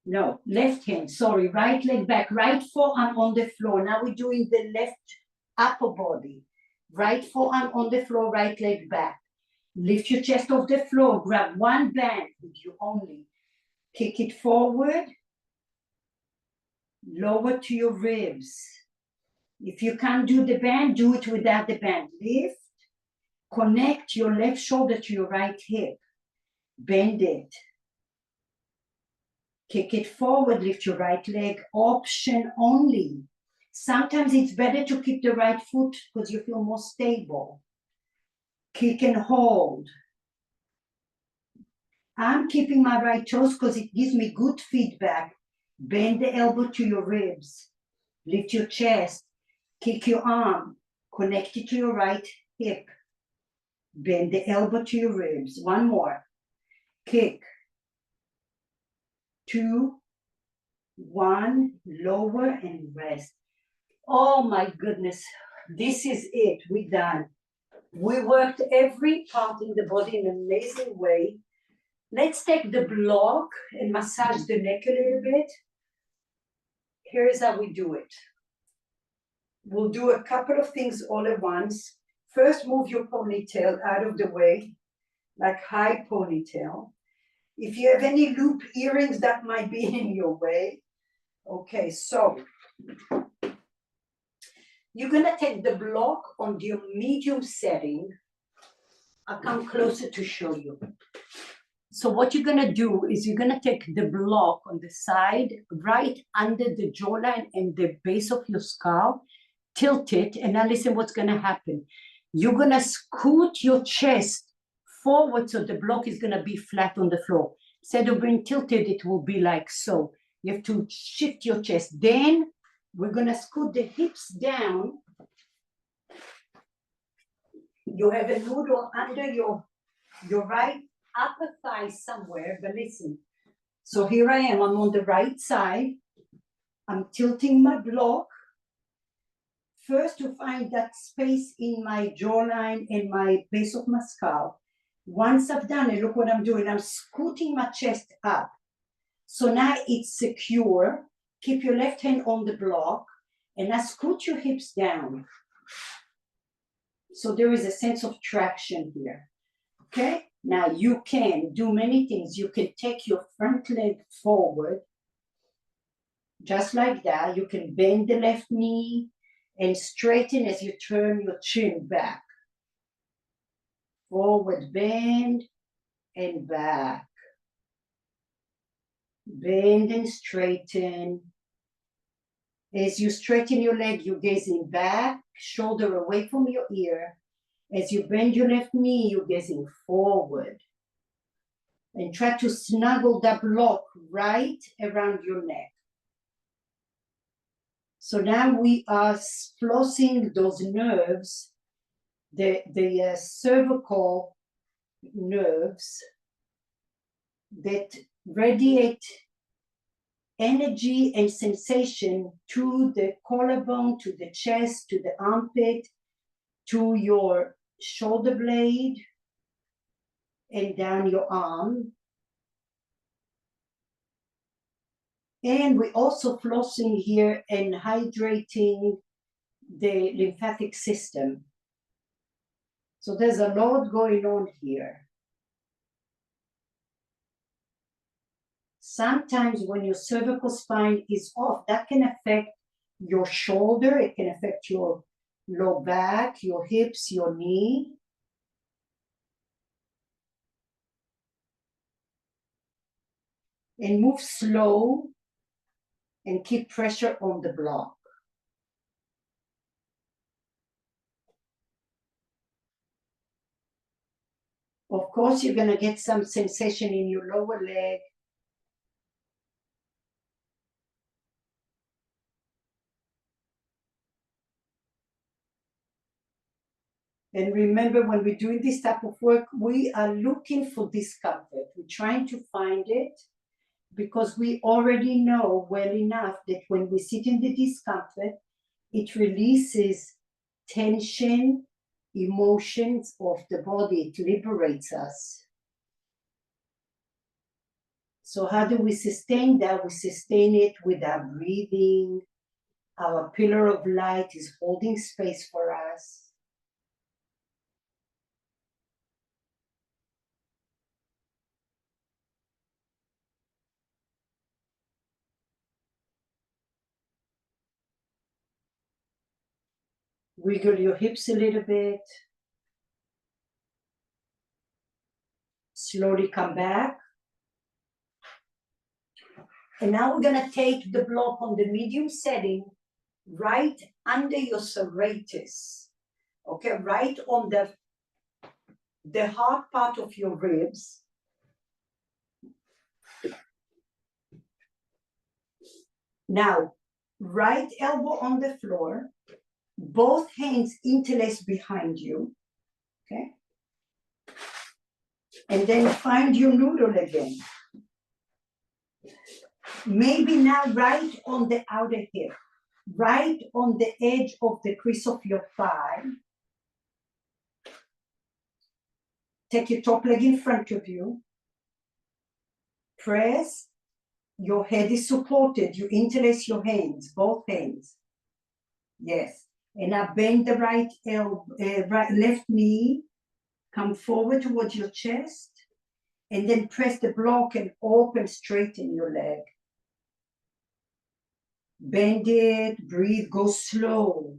No, left hand, sorry, right leg back, right forearm on the floor. Now we're doing the left upper body. Right forearm on the floor, right leg back. Lift your chest off the floor, grab one band with you only. Kick it forward, lower to your ribs. If you can't do the band, do it without the band. Lift, connect your left shoulder to your right hip. Bend it. Kick it forward, lift your right leg, option only. Sometimes it's better to keep the right foot because you feel more stable. Kick and hold. I'm keeping my right toes because it gives me good feedback. Bend the elbow to your ribs. Lift your chest. Kick your arm. Connect it to your right hip. Bend the elbow to your ribs. One more. Kick. 2, 1, lower and rest. Oh my goodness, this is it, we're done. We worked every part in the body in an amazing way. Let's take the block and massage the neck a little bit. Here's how we do it. We'll do a couple of things all at once. First, move your ponytail out of the way, like high ponytail. If you have any loop earrings, that might be in your way. Okay, so you're gonna take the block on your medium setting. I'll come closer to show you. So what you're gonna do is you're gonna take the block on the side, right under the jawline and the base of your skull, tilt it, and now listen what's gonna happen. You're gonna scoot your chest forward so the block is gonna be flat on the floor. Instead of being tilted, it will be like so. You have to shift your chest. Then we're gonna scoot the hips down. You have a noodle under your right upper thigh somewhere, but listen. So here I am, I'm on the right side. I'm tilting my block. First to find that space in my jawline and my base of my skull. Once I've done it, look what I'm doing. I'm scooting my chest up. So now it's secure. Keep your left hand on the block and now scoot your hips down. So there is a sense of traction here. Okay? Now you can do many things. You can take your front leg forward, just like that. You can bend the left knee and straighten as you turn your chin back. Forward bend and back. Bend and straighten. As you straighten your leg, you're gazing back, shoulder away from your ear. As you bend your left knee, you're gazing forward. And try to snuggle that block right around your neck. So now we are flossing those nerves, the cervical nerves that radiate energy and sensation to the collarbone, to the chest, to the armpit, to your shoulder blade, and down your arm. And we're also flossing here and hydrating the lymphatic system. So there's a lot going on here. Sometimes when your cervical spine is off, that can affect your shoulder, it can affect your low back, your hips, your knee. And move slow and keep pressure on the block. Of course, you're gonna get some sensation in your lower leg. And remember, when we're doing this type of work, we are looking for discomfort. We're trying to find it because we already know well enough that when we sit in the discomfort, it releases tension, emotions of the body. It liberates us. So how do we sustain that? We sustain it with our breathing. Our pillar of light is holding space for us. Wiggle your hips a little bit. Slowly come back. And now we're gonna take the block on the medium setting right under your serratus. Okay, right on the hard part of your ribs. Now, right elbow on the floor, both hands interlaced behind you, okay? And then find your noodle again. Maybe now right on the outer hip, right on the edge of the crease of your thigh. Take your top leg in front of you. Press. Your head is supported. You interlace your hands, both hands. Yes. And now bend the left knee. Come forward towards your chest. And then press the block and open, straighten your leg. Bend it, breathe, go slow.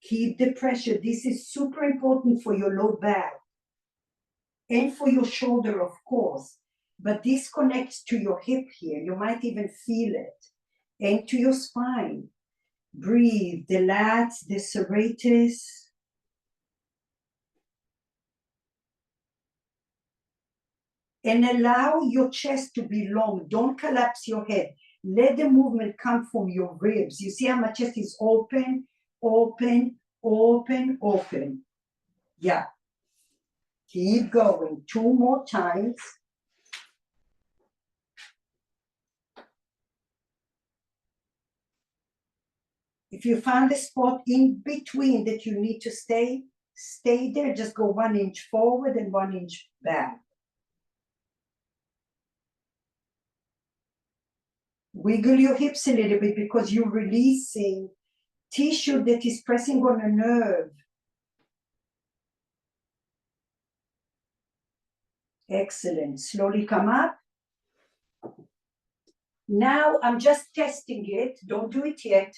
Keep the pressure. This is super important for your low back and for your shoulder, of course. But this connects to your hip here. You might even feel it. And to your spine. Breathe, the lats, the serratus. And allow your chest to be long. Don't collapse your head. Let the movement come from your ribs. You see how my chest is open, open, open, open. Yeah. Keep going. 2 more times. If you find a spot in between that you need to stay there. Just go 1 inch forward and 1 inch back. Wiggle your hips a little bit because you're releasing tissue that is pressing on a nerve. Excellent. Slowly come up. Now I'm just testing it. Don't do it yet.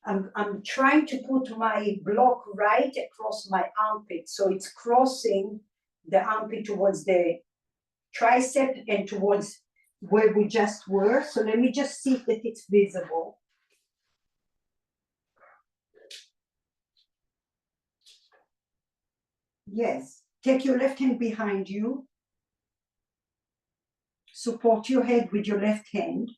I'm trying to put my block right across my armpit. So it's crossing the armpit towards the tricep and towards where we just were. So let me just see that it's visible. Yes. Take your left hand behind you. Support your head with your left hand.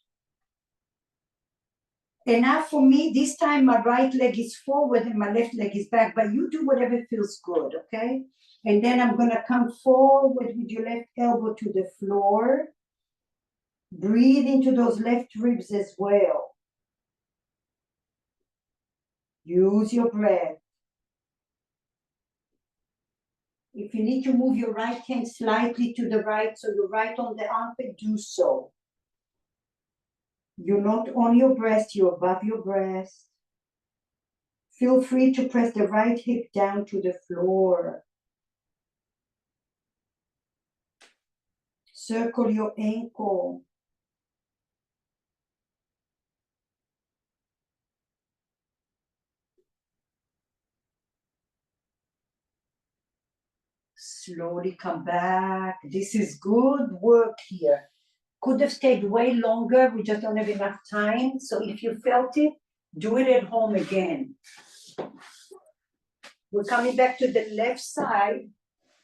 And now for me, this time my right leg is forward and my left leg is back, but you do whatever feels good, okay? And then I'm gonna come forward with your left elbow to the floor. Breathe into those left ribs as well. Use your breath. If you need to move your right hand slightly to the right, so you're right on the armpit, do so. You're not on your breast, you're above your breast. Feel free to press the right hip down to the floor. Circle your ankle. Slowly come back. This is good work here. could have stayed way longer. We just don't have enough time. So if you felt it, do it at home again. We're coming back to the left side.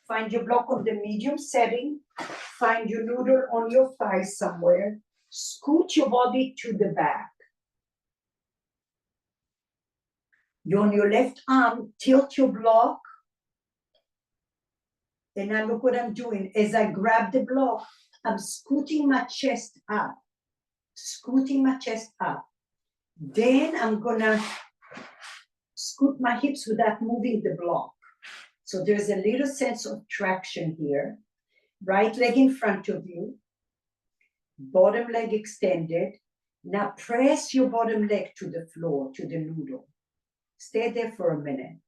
Find your block on the medium setting. Find your noodle on your thigh somewhere. Scoot your body to the back. You're on your left arm, tilt your block. And now look what I'm doing. As I grab the block, I'm scooting my chest up. Scooting my chest up. Then I'm gonna scoot my hips without moving the block. So there's a little sense of traction here. Right leg in front of you. Bottom leg extended. Now press your bottom leg to the floor, to the noodle. Stay there for a minute.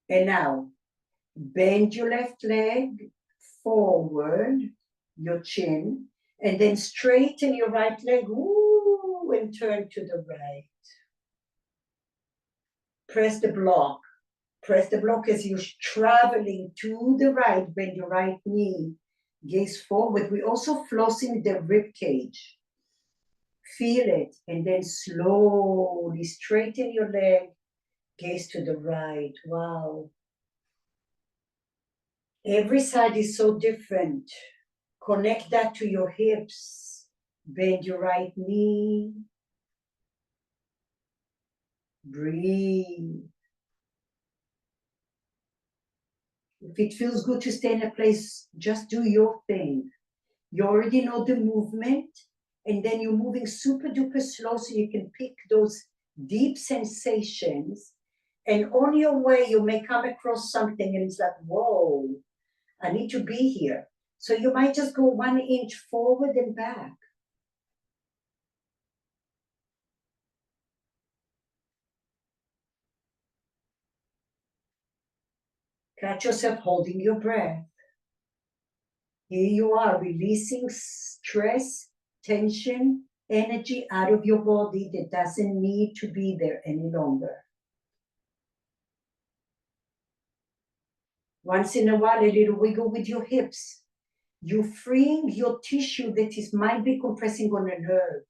And now, bend your left leg forward, your chin, and then straighten your right leg, ooh, and turn to the right. Press the block. Press the block as you're traveling to the right, bend your right knee, gaze forward. We're also flossing the rib cage. Feel it, and then slowly straighten your leg, gaze to the right. Wow. Every side is so different. Connect that to your hips. Bend your right knee. Breathe. If it feels good to stay in a place, just do your thing. You already know the movement, and then you're moving super duper slow so you can pick those deep sensations. And on your way, you may come across something and it's like, whoa, I need to be here. So you might just go 1 inch forward and back. Catch yourself holding your breath. Here you are, releasing stress, tension, energy out of your body that doesn't need to be there any longer. Once in a while, a little wiggle with your hips. You're freeing your tissue that might be compressing on a nerve.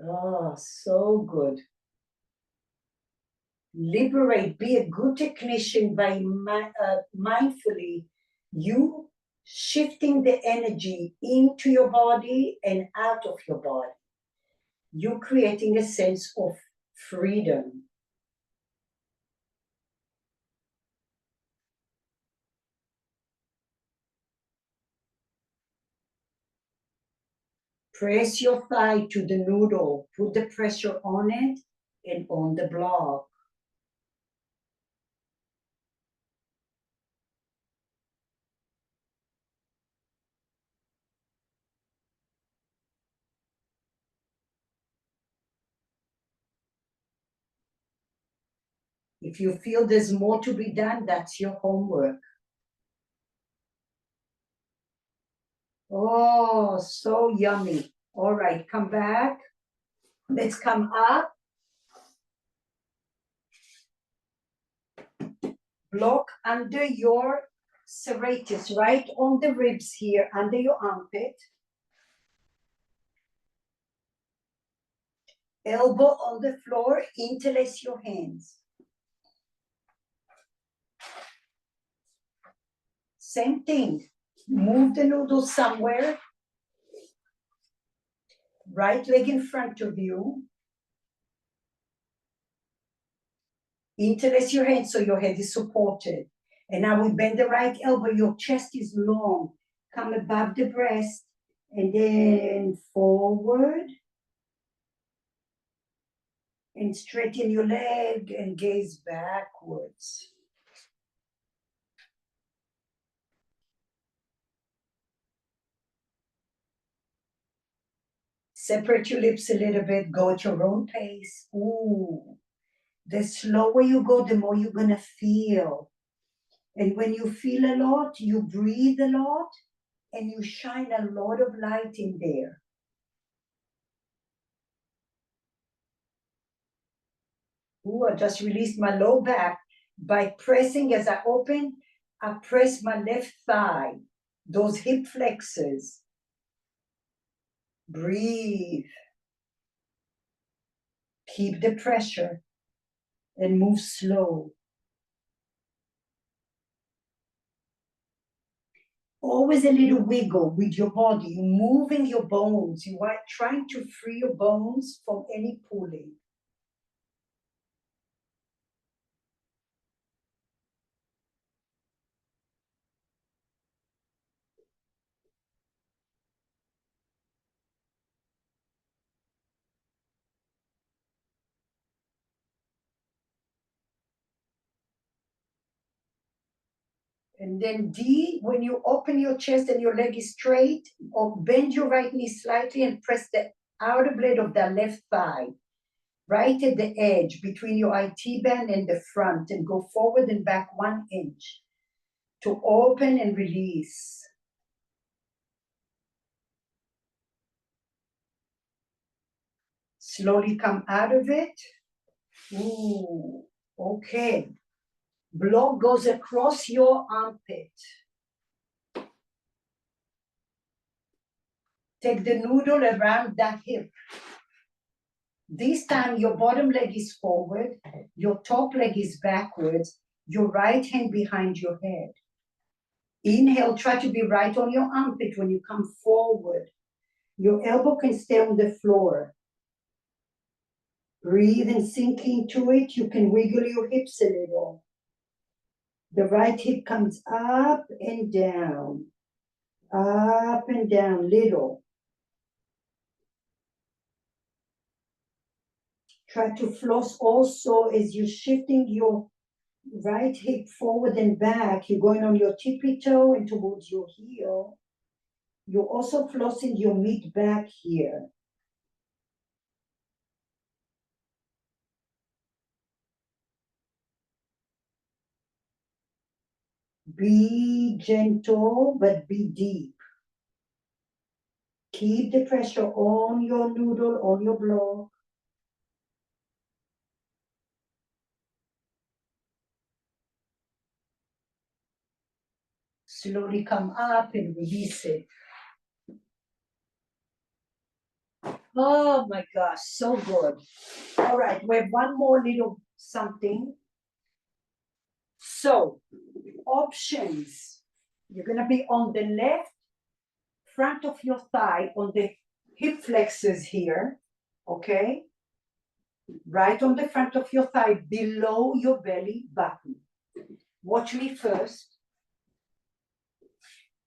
Oh, so good. Liberate, be a good technician by mindfully you shifting the energy into your body and out of your body. You're creating a sense of freedom. Press your thigh to the noodle. Put the pressure on it and on the block. If you feel there's more to be done, that's your homework. Oh, so yummy. All right, come back. Let's come up. Block under your serratus, right on the ribs here, under your armpit. Elbow on the floor, interlace your hands. Same thing. Move the noodle somewhere. Right leg in front of you. Interlace your hands so your head is supported. And now we bend the right elbow. Your chest is long. Come above the breast. And then forward. And straighten your leg and gaze backwards. Separate your lips a little bit. Go at your own pace. Ooh. The slower you go, the more you're going to feel. And when you feel a lot, you breathe a lot, and you shine a lot of light in there. Ooh, I just released my low back by pressing as I open. I press my left thigh, those hip flexors. Breathe. Keep the pressure and move slow. Always a little wiggle with your body. You're moving your bones. You are trying to free your bones from any pulling. And then D, when you open your chest and your leg is straight, or bend your right knee slightly and press the outer blade of the left thigh, right at the edge between your IT band and the front, and go forward and back 1 inch to open and release. Slowly come out of it. Ooh, okay. Block goes across your armpit. Take the noodle around that hip. This time your bottom leg is forward, your top leg is backwards, your right hand behind your head. Inhale, try to be right on your armpit when you come forward. Your elbow can stay on the floor. Breathe and sink into it. You can wiggle your hips a little. The right hip comes up and down, little. Try to floss also as you're shifting your right hip forward and back. You're going on your tippy toe and towards your heel. You're also flossing your mid back here. Be gentle, but be deep. Keep the pressure on your noodle, on your block. Slowly come up and release it. Oh my gosh, so good. All right, we have one more little something. So, options. You're gonna be on the left front of your thigh, on the hip flexors here, okay? Right on the front of your thigh, below your belly button. Watch me first.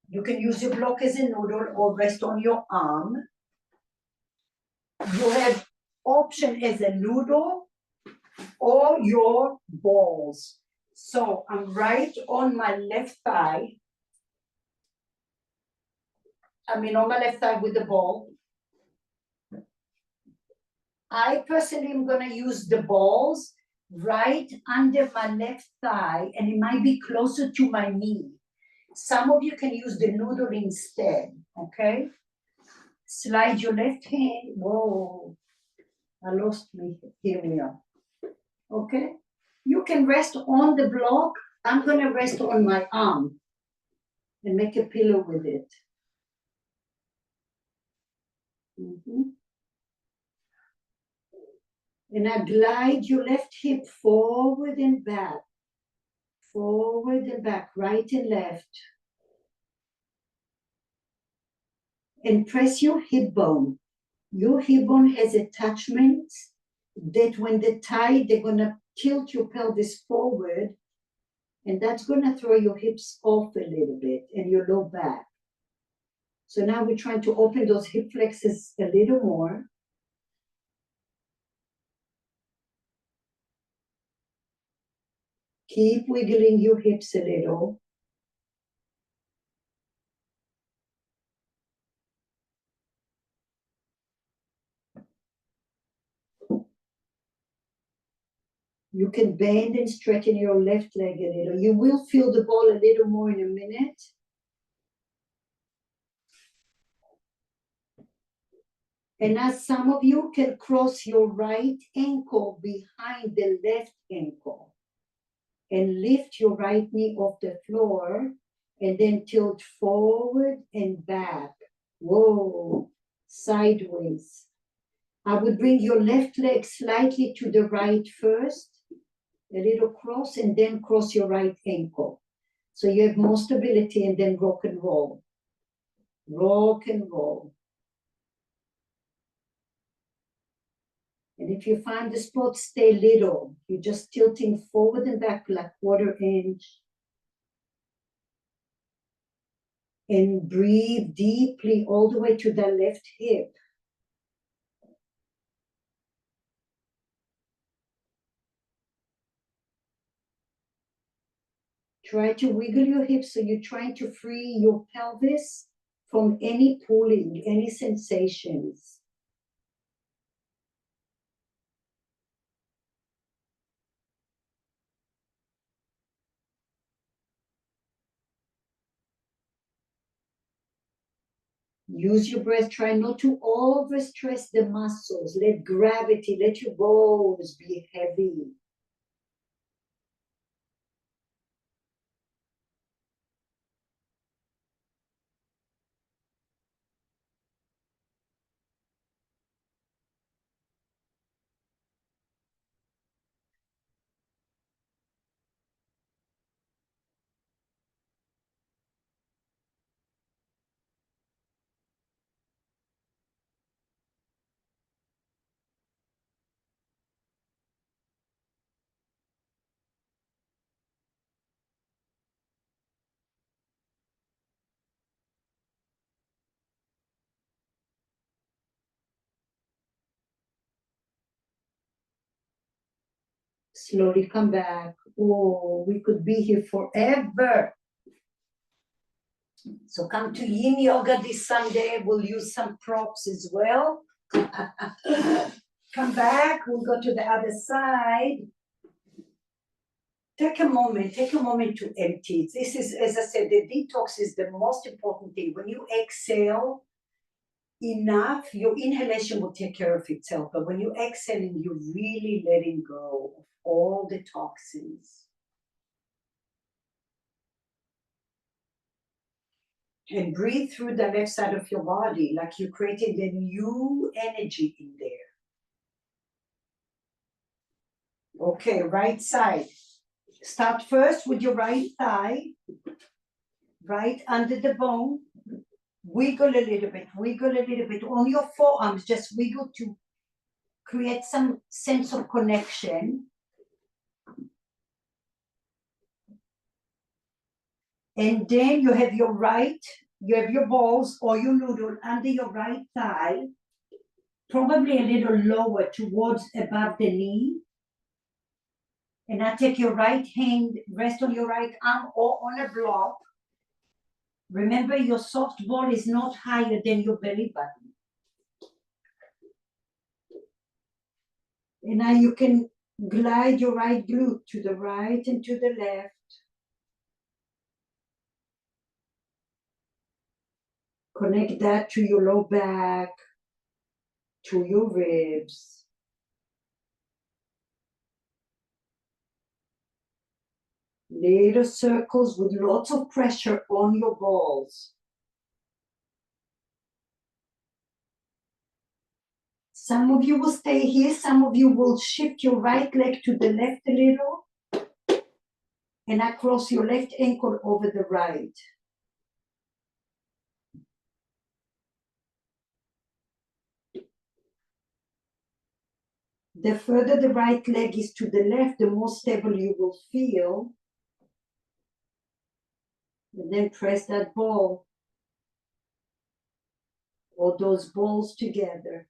You can use your block as a noodle or rest on your arm. You have option as a noodle or your balls. So I'm right on my left thigh. On my left thigh with the ball. I personally am gonna use the balls right under my left thigh, and it might be closer to my knee. Some of you can use the noodle instead, okay? Slide your left hand. Whoa, I lost me. Here we are. Okay? You can rest on the block. I'm gonna rest on my arm and make a pillow with it. And I glide your left hip forward and back, right and left. And press your hip bone. Your hip bone has attachments that when they tie, they're gonna tilt your pelvis forward, and that's gonna throw your hips off a little bit and your low back. So now we're trying to open those hip flexors a little more. Keep wiggling your hips a little. You can bend and straighten your left leg a little. You will feel the ball a little more in a minute. And now some of you can cross your right ankle behind the left ankle and lift your right knee off the floor and then tilt forward and back. Whoa, sideways. I would bring your left leg slightly to the right first, a little cross, and then cross your right ankle. So you have more stability, and then rock and roll. Rock and roll. And if you find the spot, stay little. You're just tilting forward and back like quarter inch. And breathe deeply all the way to the left hip. Try to wiggle your hips so you're trying to free your pelvis from any pulling, any sensations. Use your breath. Try not to overstress the muscles. Let gravity, let your bones be heavy. Slowly come back. Oh, we could be here forever. So come to Yin Yoga this Sunday. We'll use some props as well. Come back. We'll go to the other side. Take a moment to empty. This is, as I said, the detox is the most important thing. When you exhale enough, your inhalation will take care of itself. But when you exhale, you're really letting go of all the toxins. And breathe through the left side of your body, like you're creating a new energy in there. Okay, right side. Start first with your right thigh, right under the bone. Wiggle a little bit on your forearms. Just wiggle to create some sense of connection. And then you have your balls or your noodle under your right thigh, probably a little lower towards above the knee. And now take your right hand, rest on your right arm or on a block. Remember, your soft ball is not higher than your belly button. And now you can glide your right glute to the right and to the left. Connect that to your low back, to your ribs. Little circles with lots of pressure on your balls. Some of you will stay here, some of you will shift your right leg to the left a little, and across your left ankle over the right. The further the right leg is to the left, the more stable you will feel. And then press that ball or those balls together.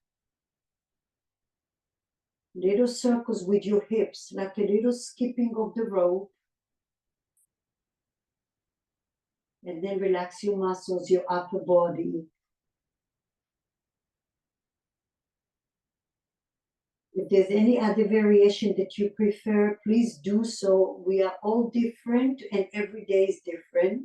Little circles with your hips, like a little skipping of the rope. And then relax your muscles, your upper body. If there's any other variation that you prefer, please do so. We are all different and every day is different.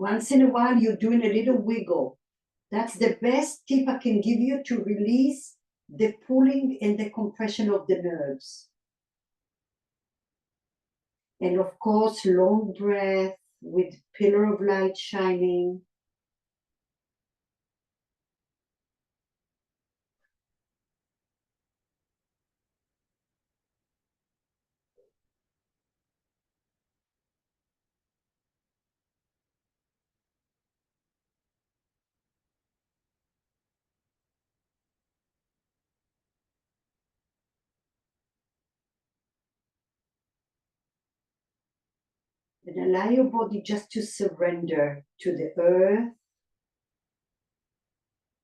Once in a while, you're doing a little wiggle. That's the best tip I can give you to release the pulling and the compression of the nerves. And of course, long breath with pillar of light shining. And allow your body just to surrender to the earth.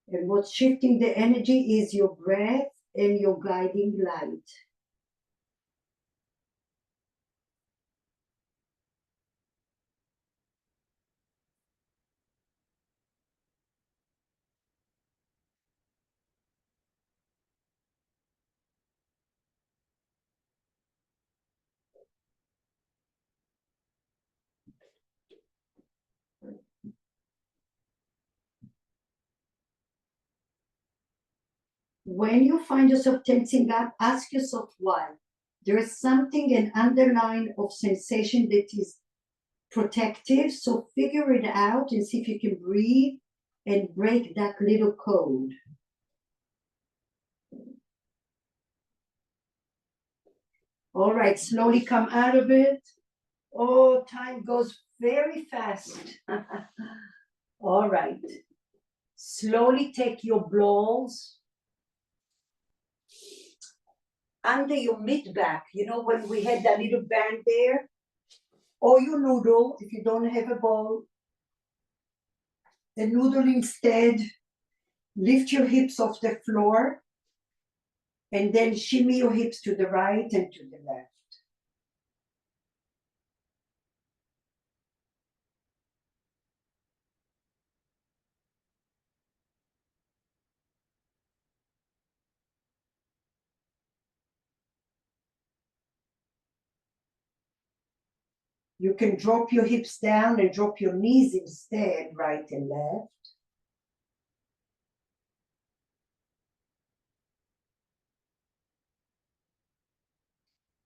And what's shifting the energy is your breath and your guiding light. When you find yourself tensing up, ask yourself why. There is something, an underline of sensation that is protective. So figure it out and see if you can breathe and break that little code. All right, slowly come out of it. Oh, time goes very fast. All right. Slowly take your balls under your mid back. You know, when we had that little band there, or your noodle, if you don't have a ball, a noodle instead. Lift your hips off the floor and then shimmy your hips to the right and to the left. You can drop your hips down and drop your knees instead, right and left.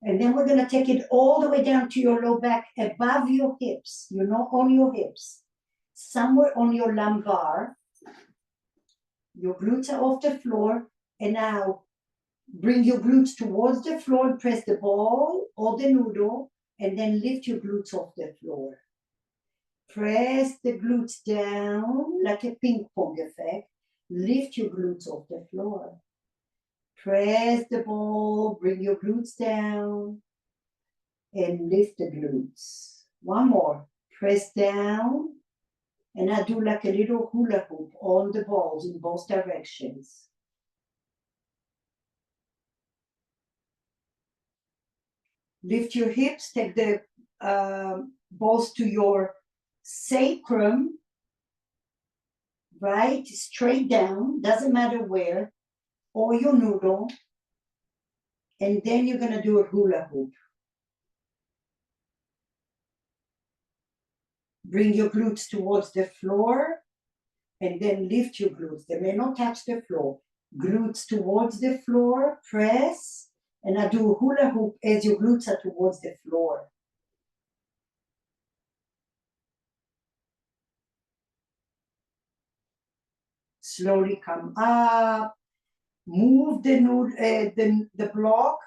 And then we're going to take it all the way down to your low back, above your hips. You're not on your hips. Somewhere on your lumbar. Your glutes are off the floor. And now bring your glutes towards the floor and press the ball or the noodle. And then lift your glutes off the floor. Press the glutes down like a ping pong effect. Lift your glutes off the floor. Press the ball, bring your glutes down, and lift the glutes. One more. Press down, and I do like a little hula hoop on the balls in both directions. Lift your hips, take the balls to your sacrum, right? Straight down, doesn't matter where, or your noodle. And then you're going to do a hula hoop. Bring your glutes towards the floor and then lift your glutes. They may not touch the floor. Glutes towards the floor, press, and I do a hula hoop as your glutes are towards the floor. Slowly come up. Move the block,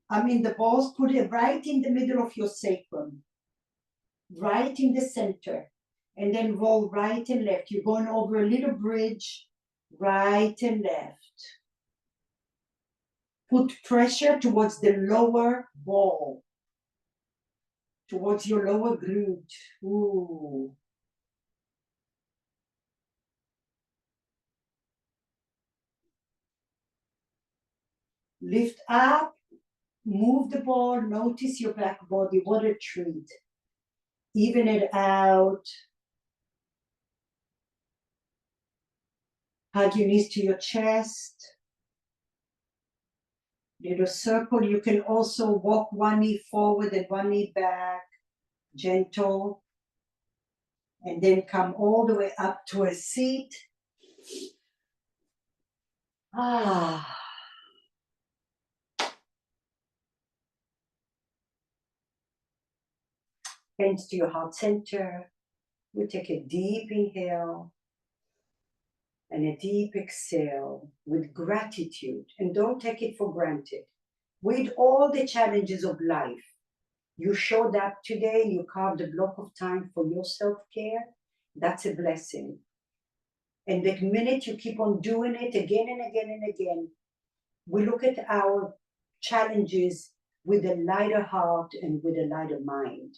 the balls, put it right in the middle of your sacrum. Right in the center. And then roll right and left. You're going over a little bridge, right and left. Put pressure towards the lower ball, towards your lower glute. Ooh. Lift up, move the ball, notice your back body. What a treat. Even it out. Hug your knees to your chest. Little circle. You can also walk one knee forward and one knee back. Gentle. And then come all the way up to a seat. Ah. Bend to your heart center. We take a deep inhale and a deep exhale with gratitude. And don't take it for granted. With all the challenges of life, you showed up today, you carved a block of time for your self-care. That's a blessing. And the minute you keep on doing it again and again and again, we look at our challenges with a lighter heart and with a lighter mind.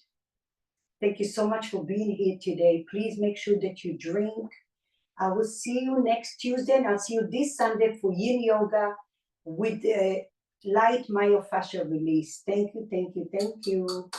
Thank you so much for being here today. Please make sure that you drink. I will see you next Tuesday, and I'll see you this Sunday for Yin Yoga with light myofascial release. Thank you, thank you, thank you.